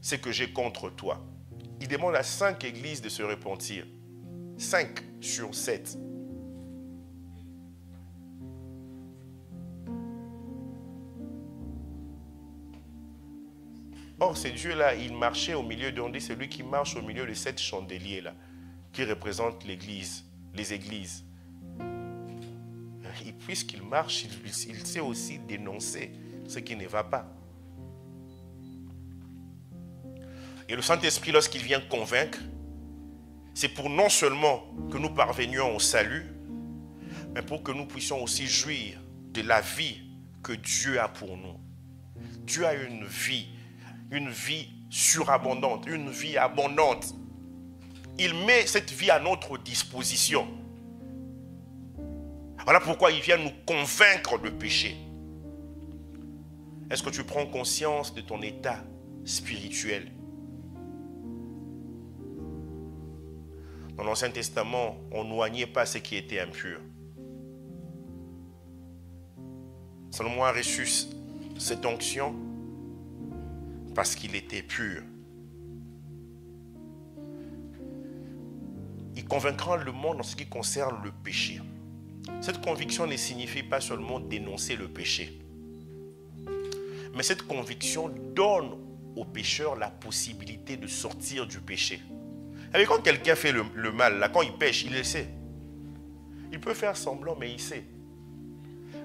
C'est que j'ai contre toi. Il demande à 5 églises de se repentir. 5 sur 7. Or, ces dieux-là, ils marchaient au milieu de... On dit, c'est lui qui marche au milieu de 7 chandeliers-là, qui représentent l'église, les églises. Et puisqu'il marche, il sait aussi dénoncer ce qui ne va pas. Et le Saint-Esprit, lorsqu'il vient convaincre, c'est pour non seulement que nous parvenions au salut, mais pour que nous puissions aussi jouir de la vie que Dieu a pour nous. Dieu a une vie surabondante, une vie abondante. Il met cette vie à notre disposition. Voilà pourquoi il vient nous convaincre de péché. Est-ce que tu prends conscience de ton état spirituel? Dans l'Ancien Testament, on n'oignait pas ce qui était impur. Salomon a reçu cette onction parce qu'il était pur. Il convaincra le monde en ce qui concerne le péché. Cette conviction ne signifie pas seulement dénoncer le péché, mais cette conviction donne au pécheur la possibilité de sortir du péché. Et quand quelqu'un fait le mal, là, quand il pêche, il le sait. Il peut faire semblant, mais il sait.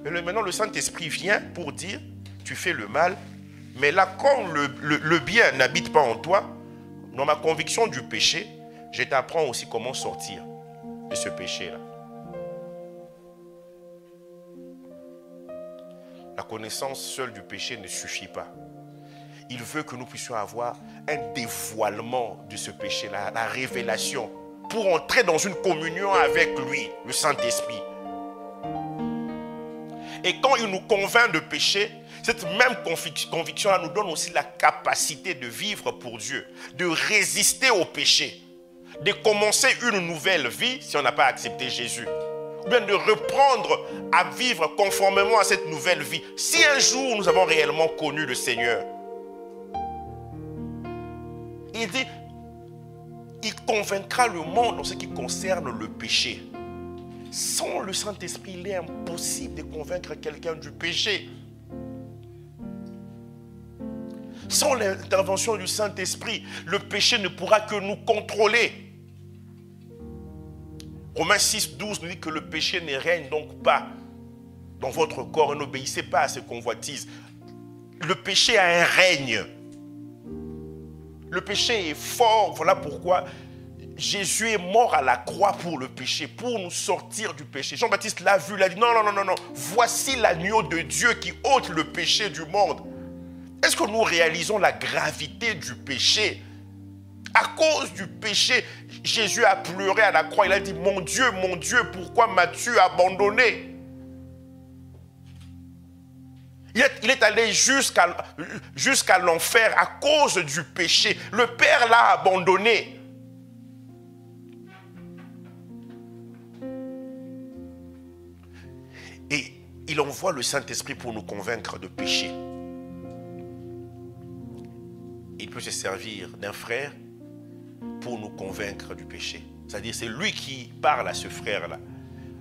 Mais maintenant, le Saint-Esprit vient pour dire, tu fais le mal, mais là, quand le bien n'habite pas en toi, dans ma conviction du péché, je t'apprends aussi comment sortir de ce péché-là. La connaissance seule du péché ne suffit pas. Il veut que nous puissions avoir un dévoilement de ce péché-là, la révélation, pour entrer dans une communion avec lui, le Saint-Esprit. Et quand il nous convainc de péché, cette même conviction-là nous donne aussi la capacité de vivre pour Dieu, de résister au péché, de commencer une nouvelle vie si on n'a pas accepté Jésus. Ou bien de reprendre à vivre conformément à cette nouvelle vie. Si un jour nous avons réellement connu le Seigneur. Il dit, il convaincra le monde en ce qui concerne le péché. Sans le Saint-Esprit, il est impossible de convaincre quelqu'un du péché. Sans l'intervention du Saint-Esprit, le péché ne pourra que nous contrôler. Romains 6, 12 nous dit que le péché ne règne donc pas dans votre corps et n'obéissez pas à ses convoitises. Le péché a un règne. Le péché est fort. Voilà pourquoi Jésus est mort à la croix pour le péché, pour nous sortir du péché. Jean-Baptiste l'a vu, il a dit non. Voici l'agneau de Dieu qui ôte le péché du monde. Est-ce que nous réalisons la gravité du péché? À cause du péché, Jésus a pleuré à la croix. Il a dit, mon Dieu, pourquoi m'as-tu abandonné? Il est allé jusqu'à l'enfer à cause du péché. Le Père l'a abandonné. Et il envoie le Saint-Esprit pour nous convaincre de péché. Il peut se servir d'un frère pour nous convaincre du péché. C'est-à-dire, c'est lui qui parle à ce frère-là.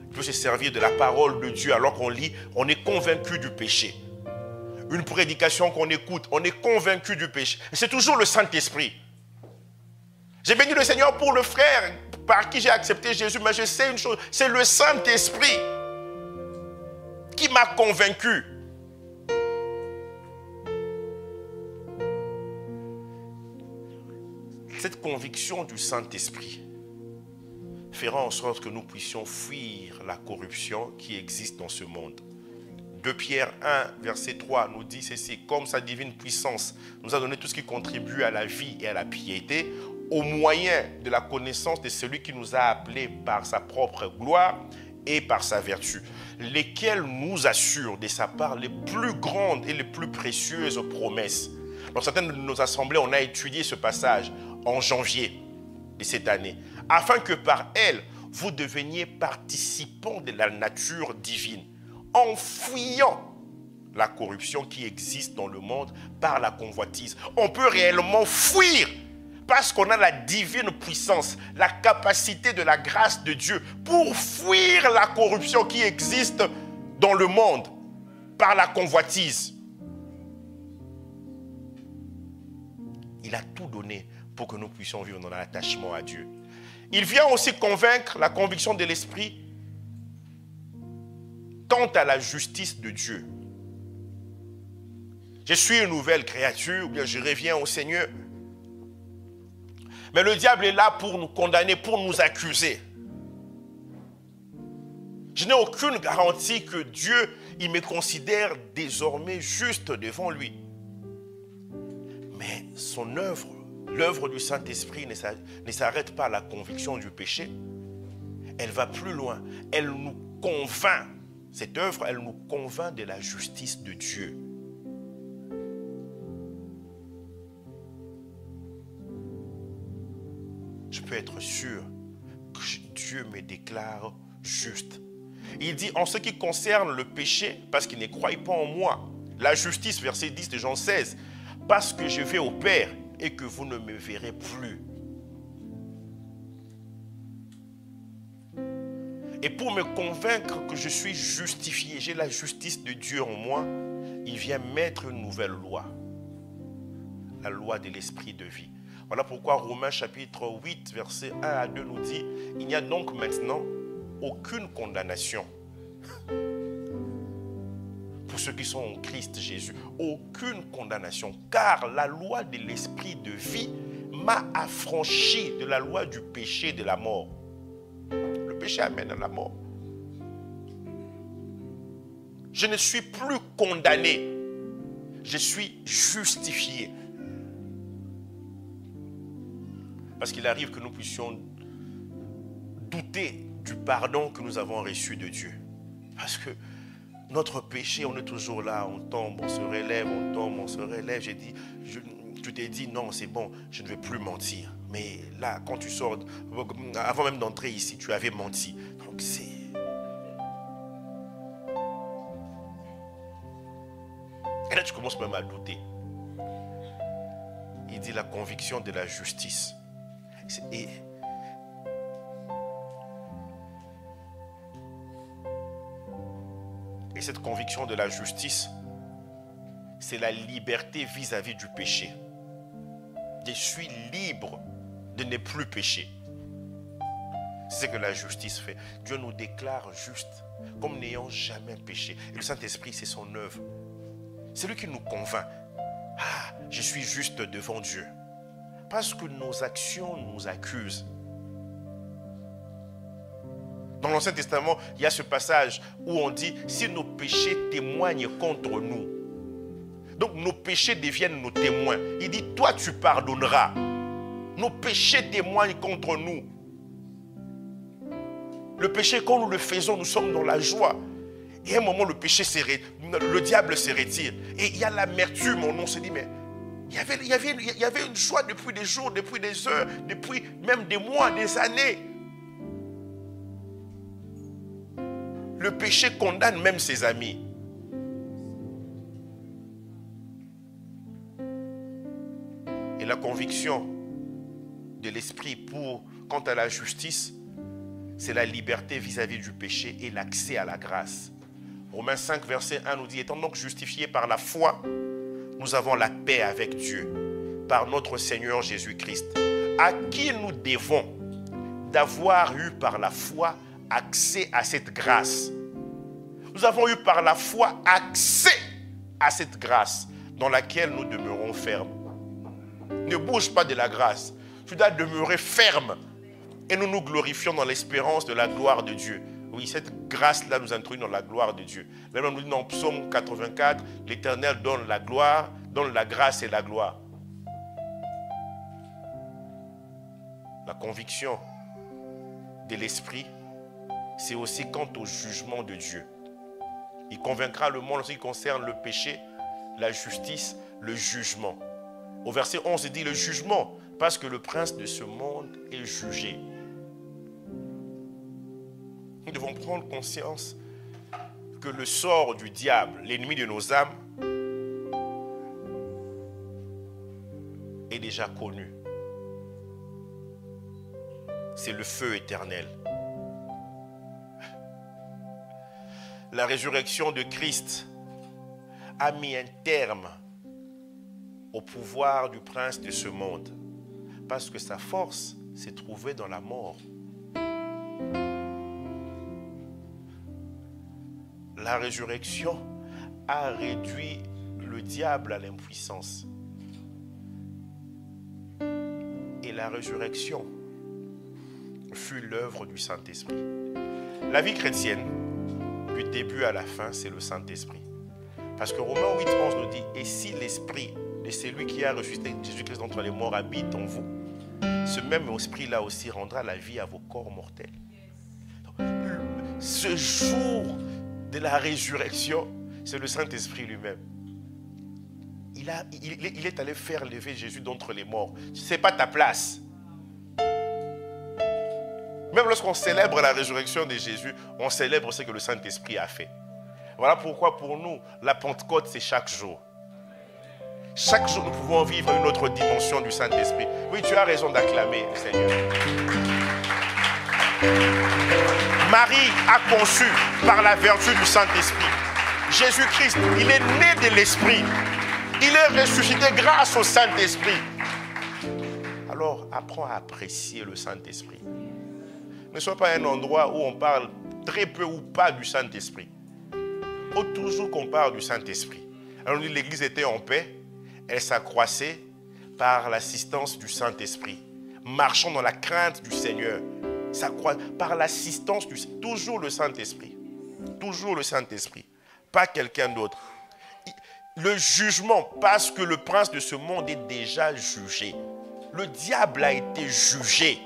Il peut se servir de la parole de Dieu alors qu'on lit, on est convaincu du péché. Une prédication qu'on écoute, on est convaincu du péché. C'est toujours le Saint-Esprit. J'ai béni le Seigneur pour le frère par qui j'ai accepté Jésus, mais je sais une chose, c'est le Saint-Esprit qui m'a convaincu. Cette conviction du Saint-Esprit fera en sorte que nous puissions fuir la corruption qui existe dans ce monde. 2 Pierre 1, verset 3 nous dit ceci: comme sa divine puissance nous a donné tout ce qui contribue à la vie et à la piété, au moyen de la connaissance de celui qui nous a appelés par sa propre gloire et par sa vertu, lesquels nous assurent de sa part les plus grandes et les plus précieuses promesses. Dans certaines de nos assemblées, on a étudié ce passage en janvier de cette année, afin que par elle, vous deveniez participants de la nature divine, en fuyant la corruption qui existe dans le monde par la convoitise. On peut réellement fuir parce qu'on a la divine puissance, la capacité de la grâce de Dieu pour fuir la corruption qui existe dans le monde par la convoitise. Il a tout donné pour que nous puissions vivre dans l'attachement à Dieu. Il vient aussi convaincre la conviction de l'Esprit quant à la justice de Dieu. Je suis une nouvelle créature, ou bien je reviens au Seigneur. Mais le diable est là pour nous condamner, pour nous accuser. Je n'ai aucune garantie que Dieu, il me considère désormais juste devant lui. Mais son œuvre, l'œuvre du Saint-Esprit ne s'arrête pas à la conviction du péché. Elle va plus loin. Elle nous convainc. Cette œuvre, elle nous convainc de la justice de Dieu. Je peux être sûr que Dieu me déclare juste. Il dit, en ce qui concerne le péché, parce qu'il ne croit pas en moi, la justice, verset 10 de Jean 16, parce que je vais au Père et que vous ne me verrez plus. Et pour me convaincre que je suis justifié, j'ai la justice de Dieu en moi, il vient mettre une nouvelle loi. La loi de l'esprit de vie. Voilà pourquoi Romains chapitre 8, verset 1 à 2 nous dit, il n'y a donc maintenant aucune condamnation pour ceux qui sont en Christ Jésus. Aucune condamnation, car la loi de l'esprit de vie m'a affranchi de la loi du péché et de la mort. Le péché amène à la mort. Je ne suis plus condamné. Je suis justifié. Parce qu'il arrive que nous puissions douter du pardon que nous avons reçu de Dieu. Parce que notre péché, on est toujours là, on tombe, on se relève, on tombe, on se relève. Tu t'es dit, non, c'est bon, je ne vais plus mentir. Mais là, quand tu sors, avant même d'entrer ici, tu avais menti. Donc c'est... Et là, tu commences même à douter. Il dit la conviction de la justice. Et cette conviction de la justice, c'est la liberté vis-à-vis du péché. Je suis libre de ne plus pécher. C'est ce que la justice fait. Dieu nous déclare justes, comme n'ayant jamais péché. Et le Saint-Esprit, c'est son œuvre. C'est lui qui nous convainc. Ah, je suis juste devant Dieu. Parce que nos actions nous accusent. Dans l'Ancien Testament, il y a ce passage où on dit, si nos péchés témoignent contre nous, donc nos péchés deviennent nos témoins. Il dit, toi tu pardonneras. Nos péchés témoignent contre nous. Le péché, quand nous le faisons, nous sommes dans la joie. Et à un moment, le diable se retire. Et il y a l'amertume. On se dit, mais il y avait une joie depuis des jours, depuis des heures, depuis même des mois, des années. Le péché condamne même ses amis. Et la conviction de l'esprit quant à la justice, c'est la liberté vis-à-vis du péché et l'accès à la grâce. Romains 5, verset 1 nous dit, étant donc justifiés par la foi, nous avons la paix avec Dieu, par notre Seigneur Jésus-Christ, à qui nous devons d'avoir eu par la foi accès à cette grâce. Nous avons eu par la foi accès à cette grâce dans laquelle nous demeurons fermes. Ne bouge pas de la grâce. Tu dois demeurer ferme. Et nous nous glorifions dans l'espérance de la gloire de Dieu. Oui, cette grâce-là nous introduit dans la gloire de Dieu. La Bible nous dit dans Psaume 84, l'Éternel donne la gloire, donne la grâce et la gloire. La conviction de l'esprit, c'est aussi quant au jugement de Dieu. Il convaincra le monde en ce qui concerne le péché, la justice, le jugement. Au verset 11, il dit le jugement, parce que le prince de ce monde est jugé. Nous devons prendre conscience que le sort du diable, l'ennemi de nos âmes, est déjà connu. C'est le feu éternel. La résurrection de Christ a mis un terme au pouvoir du prince de ce monde, parce que sa force s'est trouvée dans la mort. La résurrection a réduit le diable à l'impuissance. Et la résurrection fut l'œuvre du Saint-Esprit. La vie chrétienne, du début à la fin, c'est le Saint-Esprit. Parce que Romains 8, 11 nous dit, et si l'Esprit de celui qui a ressuscité Jésus-Christ d'entre les morts habite en vous, ce même esprit-là aussi rendra la vie à vos corps mortels. Donc, ce jour de la résurrection, c'est le Saint-Esprit lui-même. Il est allé faire lever Jésus d'entre les morts. Ce n'est pas ta place. Même lorsqu'on célèbre la résurrection de Jésus, on célèbre ce que le Saint-Esprit a fait. Voilà pourquoi pour nous, la Pentecôte, c'est chaque jour. Chaque jour, nous pouvons vivre une autre dimension du Saint-Esprit. Oui, tu as raison d'acclamer le Seigneur. Marie a conçu par la vertu du Saint-Esprit. Jésus-Christ, il est né de l'Esprit. Il est ressuscité grâce au Saint-Esprit. Alors, apprends à apprécier le Saint-Esprit. Ne sois pas un endroit où on parle très peu ou pas du Saint-Esprit. Il faut toujours qu'on parle du Saint-Esprit. Alors, l'Église était en paix. Elle s'accroissait par l'assistance du Saint-Esprit. Marchant dans la crainte du Seigneur. Par l'assistance du Seigneur. Toujours le Saint-Esprit. Toujours le Saint-Esprit. Pas quelqu'un d'autre. Le jugement, parce que le prince de ce monde est déjà jugé. Le diable a été jugé.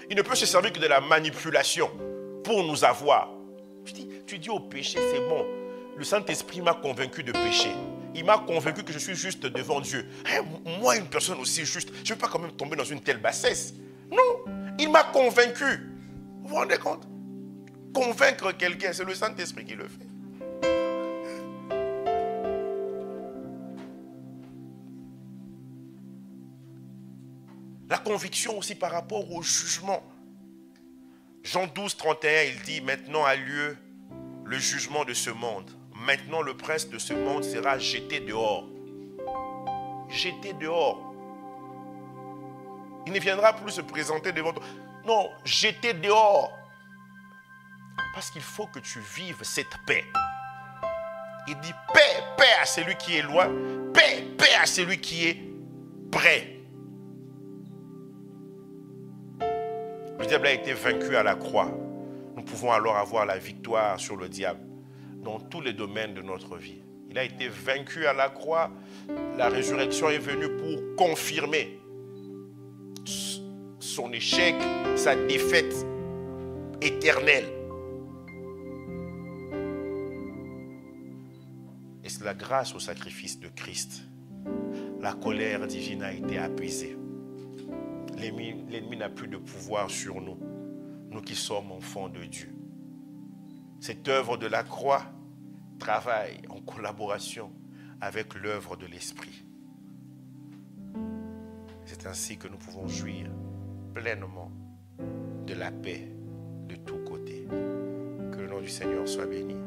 Il ne peut se servir que de la manipulation pour nous avoir. Tu dis au péché, c'est bon. Le Saint-Esprit m'a convaincu de péché. Il m'a convaincu que je suis juste devant Dieu. Moi, une personne aussi juste, je ne veux pas quand même tomber dans une telle bassesse. Non, il m'a convaincu. Vous vous rendez compte? Convaincre quelqu'un, c'est le Saint-Esprit qui le fait. La conviction aussi par rapport au jugement. Jean 12, 31, il dit, maintenant a lieu le jugement de ce monde. Maintenant, le prince de ce monde sera jeté dehors. Jeté dehors. Il ne viendra plus se présenter devant toi. Non, jeté dehors. Parce qu'il faut que tu vives cette paix. Il dit paix, paix à celui qui est loin, paix, paix à celui qui est près. Le diable a été vaincu à la croix. Nous pouvons alors avoir la victoire sur le diable dans tous les domaines de notre vie. Il a été vaincu à la croix. La résurrection est venue pour confirmer son échec, sa défaite éternelle. Et c'est la grâce au sacrifice de Christ. La colère divine a été apaisée. L'ennemi n'a plus de pouvoir sur nous, nous qui sommes enfants de Dieu. Cette œuvre de la croix travaille en collaboration avec l'œuvre de l'Esprit. C'est ainsi que nous pouvons jouir pleinement de la paix de tous côtés. Que le nom du Seigneur soit béni.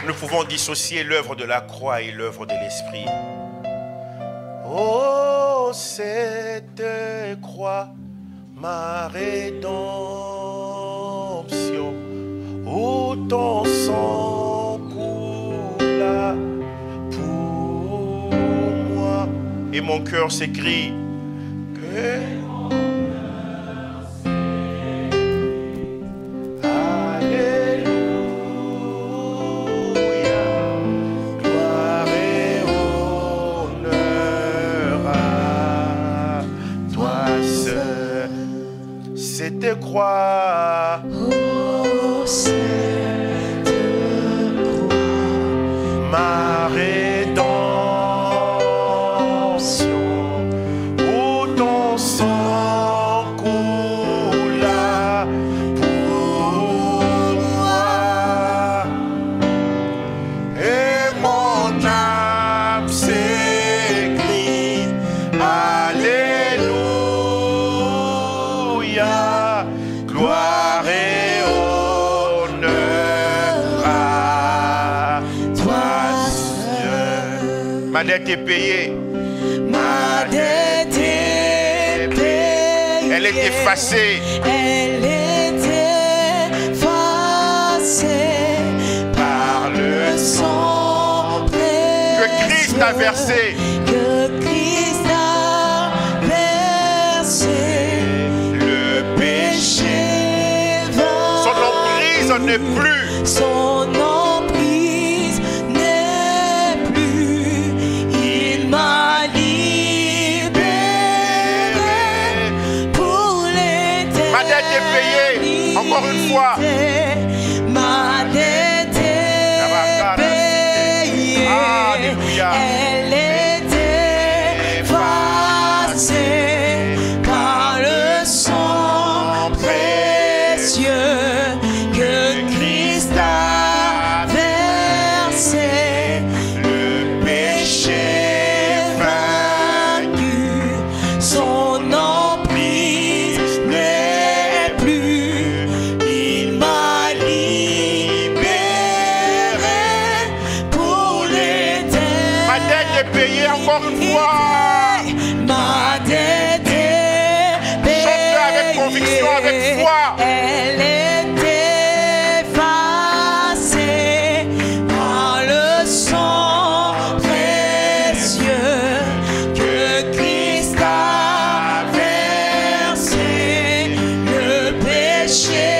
Nous pouvons dissocier l'œuvre de la croix et l'œuvre de l'Esprit. Oh, cette croix, ma rédemption, où ton sang coula pour moi. Et mon cœur s'écrie que... Croix. Oh, cette croix, ma rédemption, où ton sang coula pour moi, et mon âme s'écrie Alléluia. Gloire et honneur à toi, Seigneur. Ma dette est payée. Ma dette est payée. Elle est effacée. Elle est effacée par le sang que Christ a versé. Que Christ a versé. N'est plus. Son emprise n'est plus. Il m'a libéré pour l'éternité. Ma dette est payée. Encore une fois. Ma dette est payée. Alléluia. Elle est effacée par le sang précieux. Encore une fois, ma dette est payée. Chante avec conviction, avec foi. Elle est effacée par le sang précieux que Christ a versé. Le péché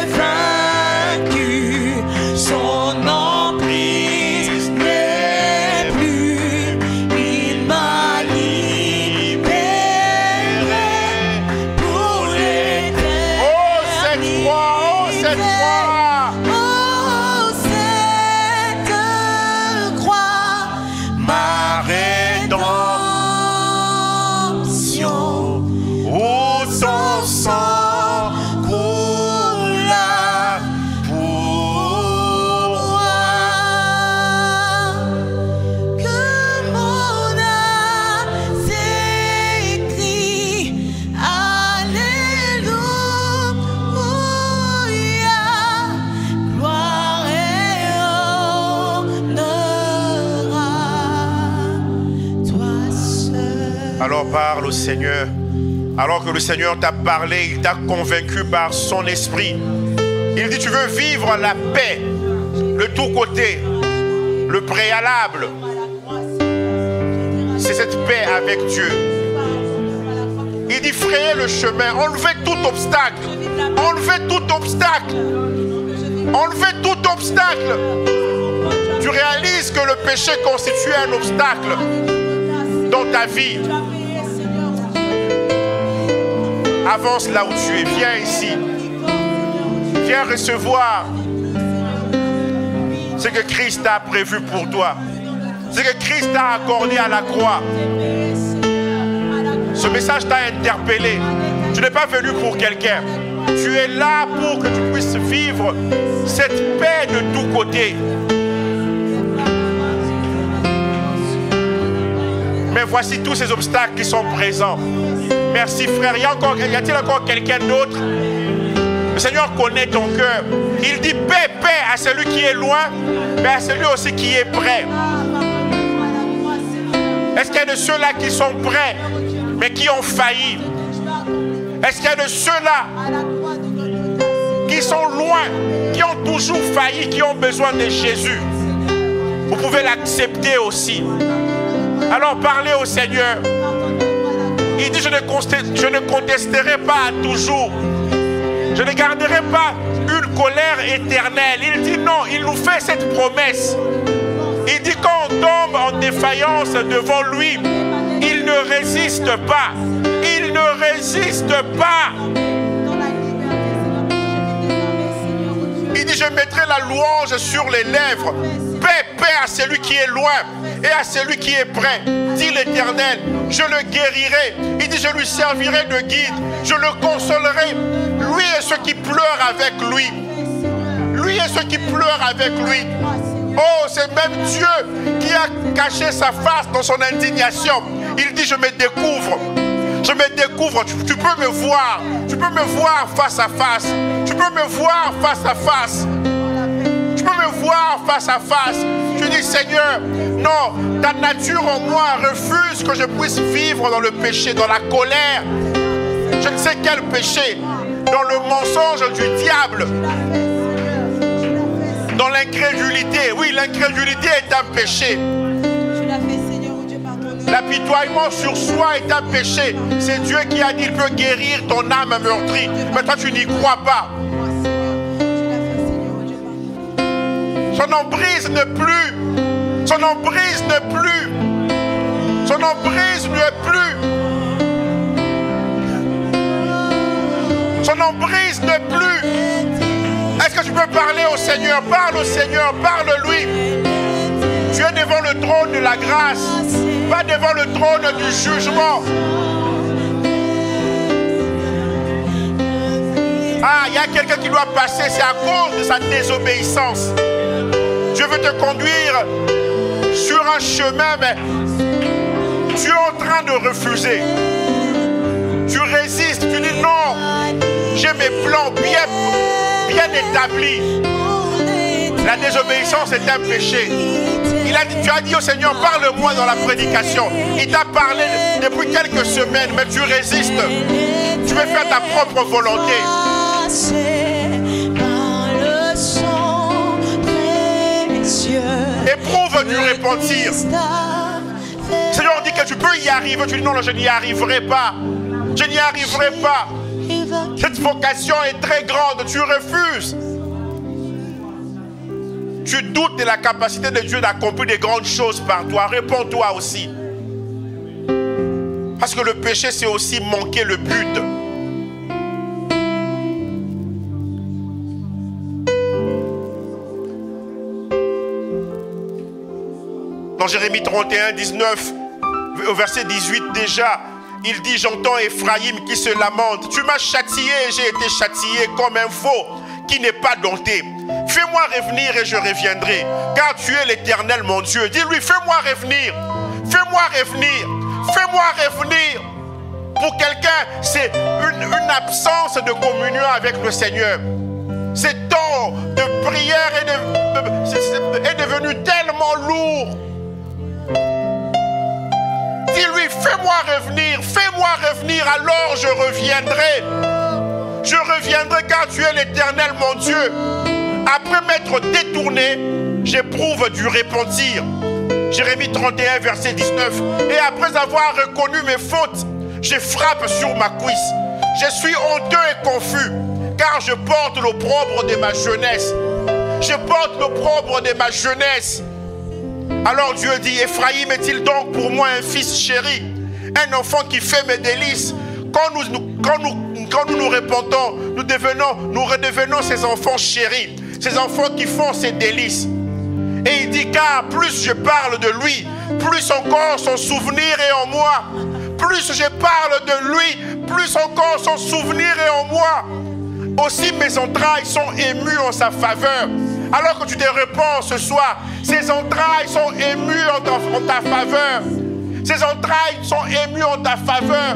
vaincu, son emprise n'est plus. Il m'a libéré pour l'éternité. Oh, cette croix, oh, cette croix. Oh, cette croix, ma rédemption, où ton sang coula pour moi. Que mon âme s'écrie Alléluia, gloire et honneur à toi seul. Alors parle au Seigneur. Alors que le Seigneur t'a parlé, il t'a convaincu par son esprit. Il dit, tu veux vivre la paix de tous côtés. Le préalable, c'est cette paix avec Dieu. Il dit frayer le chemin, enlever tout obstacle. Enlever tout obstacle. Enlever tout obstacle. Tu réalises que le péché constitue un obstacle dans ta vie. Avance là où tu es. Viens ici. Viens recevoir ce que Christ a prévu pour toi. Ce que Christ t'a accordé à la croix. Ce message t'a interpellé. Tu n'es pas venu pour quelqu'un. Tu es là pour que tu puisses vivre cette paix de tous côtés. Mais voici tous ces obstacles qui sont présents. Merci frère. Y a-t-il encore quelqu'un d'autre? Le Seigneur connaît ton cœur. Il dit paix, paix à celui qui est loin, mais à celui aussi qui est près. Est-ce qu'il y a de ceux-là qui sont prêts, mais qui ont failli? Est-ce qu'il y a de ceux-là qui sont loin, qui ont toujours failli, qui ont besoin de Jésus? Vous pouvez l'accepter aussi. Alors parlez au Seigneur. Il dit, je ne contesterai pas à toujours. Je ne garderai pas une colère éternelle. Il dit non, il nous fait cette promesse. Il dit quand on tombe en défaillance devant lui, il ne résiste pas. Il ne résiste pas. Il dit, je mettrai la louange sur les lèvres. Paix, paix à celui qui est loin et à celui qui est près. Dit l'Éternel, je le guérirai. Il dit, je lui servirai de guide. Je le consolerai. Lui et ceux qui pleurent avec lui. Lui et ceux qui pleurent avec lui. Oh, c'est même Dieu qui a caché sa face dans son indignation. Il dit, je me découvre. Je me découvre. Tu peux me voir. Tu peux me voir face à face. Tu peux me voir face à face. Tu peux me voir face à face. Je dis, Seigneur, non, ta nature en moi refuse que je puisse vivre dans le péché, dans la colère. Je ne sais quel péché. Dans le mensonge du diable. Dans l'incrédulité. Oui, l'incrédulité est un péché. L'apitoiement sur soi est un péché. C'est Dieu qui a dit qu'il peut guérir ton âme meurtrie. Mais toi, tu n'y crois pas. Son emprise n'est plus. Son emprise n'est plus. Son emprise n'est plus. Son emprise n'est plus. Est-ce que tu peux parler au Seigneur? Parle au Seigneur, parle-lui. Tu es devant le trône de la grâce, pas devant le trône du jugement. Ah, il y a quelqu'un qui doit passer, c'est à cause de sa désobéissance. Dieu veut te conduire sur un chemin, mais tu es en train de refuser. Tu résistes, tu dis non, j'ai mes plans bien établis. La désobéissance est un péché. Tu as dit au Seigneur, parle-moi dans la prédication. Il t'a parlé depuis quelques semaines, mais tu résistes. Tu veux faire ta propre volonté. Éprouve du repentir. Le Seigneur dit que tu peux y arriver. Tu dis non, je n'y arriverai pas. Je n'y arriverai pas. Cette vocation est très grande. Tu refuses. Tu doutes de la capacité de Dieu d'accomplir des grandes choses par toi. Réponds-toi aussi. Parce que le péché, c'est aussi manquer le but. Dans Jérémie 31, 19, au verset 18 déjà, il dit, j'entends Ephraïm qui se lamente. Tu m'as châtié et j'ai été châtié comme un veau qui n'est pas dompté. Fais-moi revenir et je reviendrai, car tu es l'Éternel mon Dieu. Dis-lui, fais-moi revenir, fais-moi revenir, fais-moi revenir. Pour quelqu'un, c'est une absence de communion avec le Seigneur. Ce temps de prière est devenu tellement lourd. Dis-lui, fais-moi revenir, alors je reviendrai. Je reviendrai car tu es l'Éternel mon Dieu. Après m'être détourné, j'éprouve du repentir. Jérémie 31, verset 19. Et après avoir reconnu mes fautes, je frappe sur ma cuisse. Je suis honteux et confus, car je porte l'opprobre de ma jeunesse. Je porte l'opprobre de ma jeunesse. Alors Dieu dit, Ephraïm est-il donc pour moi un fils chéri, un enfant qui fait mes délices? Quand nous repentons, nous redevenons ces enfants chéris, ces enfants qui font ses délices. Et il dit, car plus je parle de lui, plus encore son souvenir est en moi. Plus je parle de lui, plus encore son souvenir est en moi. Aussi mes entrailles sont émues en sa faveur. Alors que tu te repens ce soir, ces entrailles sont émues en ta faveur. Ces entrailles sont émues en ta faveur.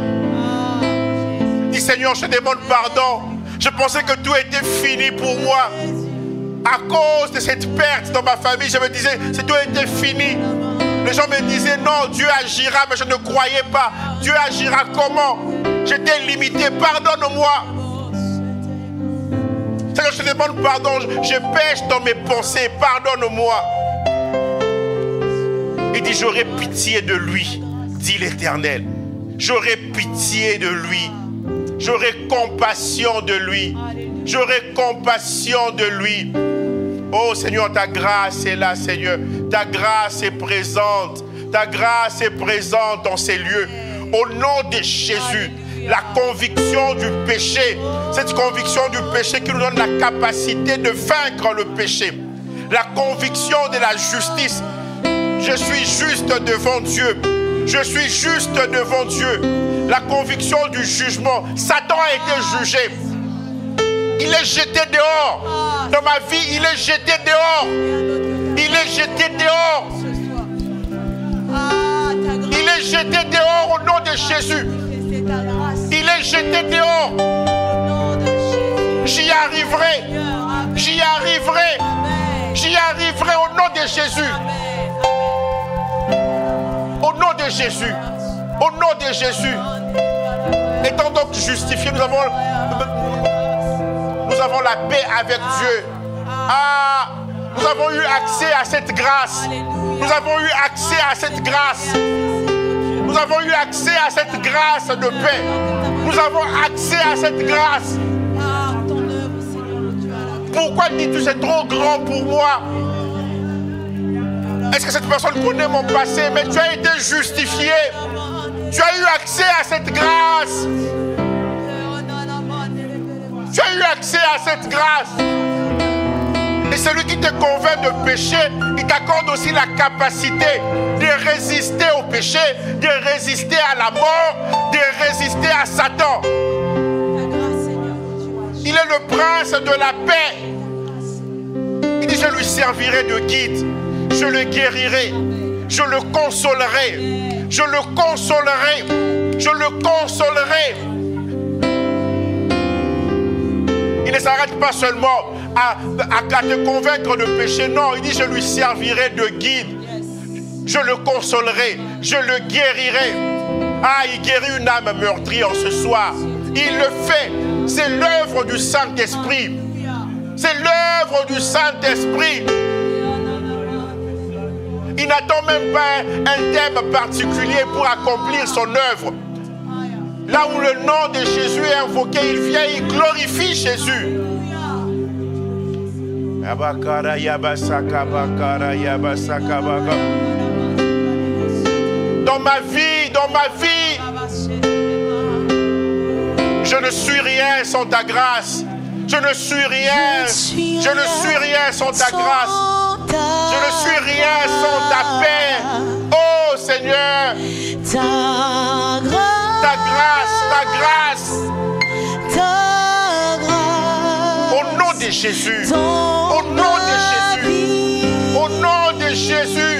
Dis Seigneur, je te demande pardon. Je pensais que tout était fini pour moi. À cause de cette perte dans ma famille, je me disais, tout était fini. Les gens me disaient, non, Dieu agira, mais je ne croyais pas. Dieu agira comment? J'étais limité, pardonne-moi. Seigneur, je te demande pardon, je pêche dans mes pensées, pardonne-moi. Il dit, j'aurai pitié de lui, dit l'Éternel. J'aurai pitié de lui. J'aurai compassion de lui. J'aurai compassion de lui. Oh Seigneur, ta grâce est là, Seigneur. Ta grâce est présente. Ta grâce est présente dans ces lieux. Au nom de Jésus, la conviction du péché, cette conviction du péché qui nous donne la capacité de vaincre le péché. La conviction de la justice. Je suis juste devant Dieu. Je suis juste devant Dieu. La conviction du jugement. Satan a été jugé. Il est jeté dehors. Dans ma vie, il est jeté dehors. Il est jeté dehors. Il est jeté dehors au nom de Jésus. Il est jeté dehors. J'y arriverai. J'y arriverai. J'y arriverai au nom de Jésus. Au nom de Jésus. Au nom de Jésus. Étant donc justifiés, nous avons la paix avec Dieu. Ah, nous avons eu accès à cette grâce. Nous avons eu accès à cette grâce. Nous avons eu accès à cette grâce de paix. Nous avons accès à cette grâce. Pourquoi dis-tu c'est trop grand pour moi? Est-ce que cette personne connaît mon passé? Mais tu as été justifié. Tu as eu accès à cette grâce. Tu as eu accès à cette grâce. Et celui qui te convainc de péché, il t'accorde aussi la capacité de résister au péché, de résister à la mort, de résister à Satan. Il est le prince de la paix. Il dit, je lui servirai de guide. Je le guérirai. Je le consolerai. Je le consolerai. Je le consolerai. Il ne s'arrête pas seulement à te convaincre de péché. Non, il dit, je lui servirai de guide. Je le consolerai. Je le guérirai. Ah, il guérit une âme meurtrie en ce soir. Il le fait. C'est l'œuvre du Saint-Esprit. C'est l'œuvre du Saint-Esprit. Il n'attend même pas un thème particulier pour accomplir son œuvre. Là où le nom de Jésus est invoqué, il vient, il glorifie Jésus. Dans ma vie, je ne suis rien sans ta grâce. Je ne suis rien. Je ne suis rien sans ta grâce. Je ne suis rien sans ta paix. Oh Seigneur. Ta grâce, ta grâce. Au nom de Jésus. Au nom de Jésus. Au nom de Jésus.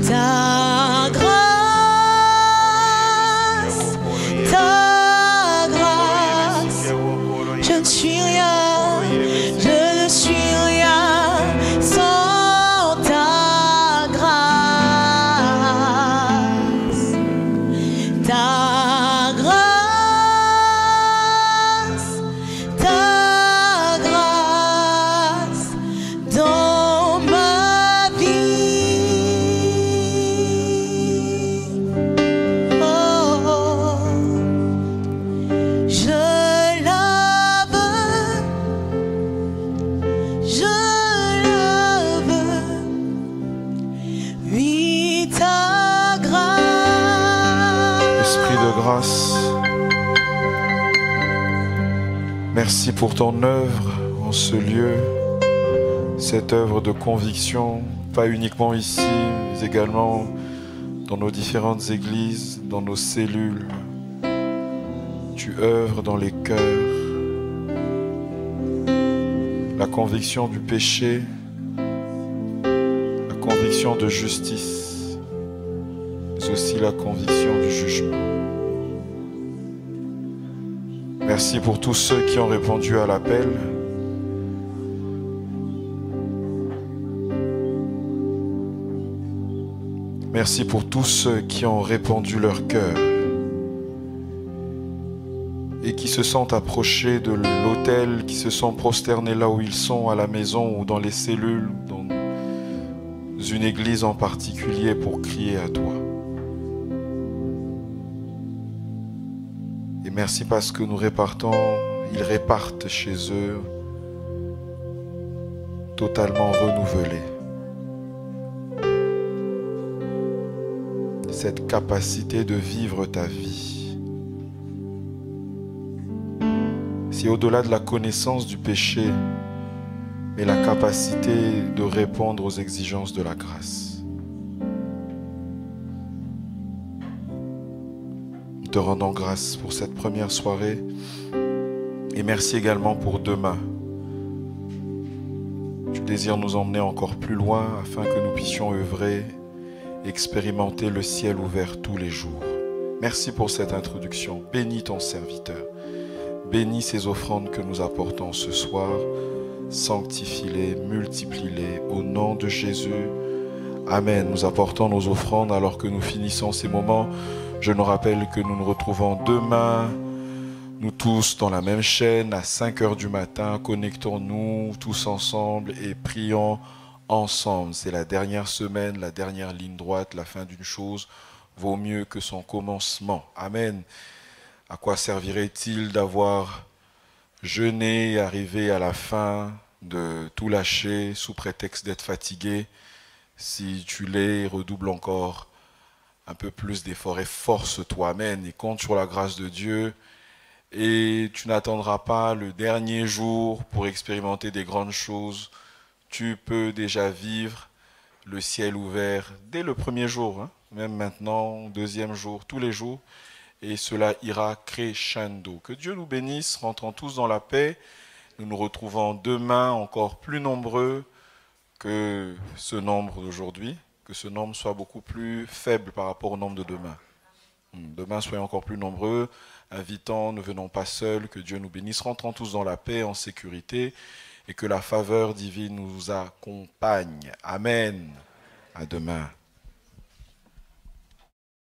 Ta grâce. Ta grâce. Je ne suis rien. Je ne suis rien sans ta grâce. Ta grâce. Esprit de grâce, merci pour ton œuvre en ce lieu, cette œuvre de conviction, pas uniquement ici, mais également dans nos différentes églises, dans nos cellules. Tu œuvres dans les cœurs. La conviction du péché, la conviction de justice, mais aussi la conviction du jugement. Merci pour tous ceux qui ont répondu à l'appel. Merci pour tous ceux qui ont répandu leur cœur et qui se sont approchés de l'autel, qui se sont prosternés là où ils sont, à la maison ou dans les cellules, dans une église en particulier pour crier à toi. Et merci parce que nous répartons, ils répartent chez eux totalement renouvelés. Cette capacité de vivre ta vie. C'est au-delà de la connaissance du péché, mais la capacité de répondre aux exigences de la grâce. Nous te rendons grâce pour cette première soirée et merci également pour demain. Tu désires nous emmener encore plus loin afin que nous puissions œuvrer, expérimenter le ciel ouvert tous les jours. Merci pour cette introduction. Bénis ton serviteur. Bénis ces offrandes que nous apportons ce soir. Sanctifie-les, multiplie-les. Au nom de Jésus. Amen. Nous apportons nos offrandes alors que nous finissons ces moments. Je nous rappelle que nous nous retrouvons demain, nous tous dans la même chaîne, à 5 h du matin. Connectons-nous tous ensemble et prions ensemble. C'est la dernière semaine, la dernière ligne droite, la fin d'une chose vaut mieux que son commencement. Amen. À quoi servirait-il d'avoir jeûné et arrivé à la fin de tout lâcher sous prétexte d'être fatigué? Si tu l'es, redouble encore un peu plus d'efforts et force-toi. Amen. Et compte sur la grâce de Dieu. Et tu n'attendras pas le dernier jour pour expérimenter des grandes choses. Tu peux déjà vivre le ciel ouvert dès le premier jour, hein, même maintenant, deuxième jour, tous les jours. Et cela ira crescendo. Que Dieu nous bénisse, rentrons tous dans la paix. Nous nous retrouvons demain encore plus nombreux que ce nombre d'aujourd'hui. Que ce nombre soit beaucoup plus faible par rapport au nombre de demain. Demain, soyons encore plus nombreux. Invitons, ne venons pas seuls. Que Dieu nous bénisse. Rentrons tous dans la paix, en sécurité. Et que la faveur divine nous accompagne. Amen. À demain.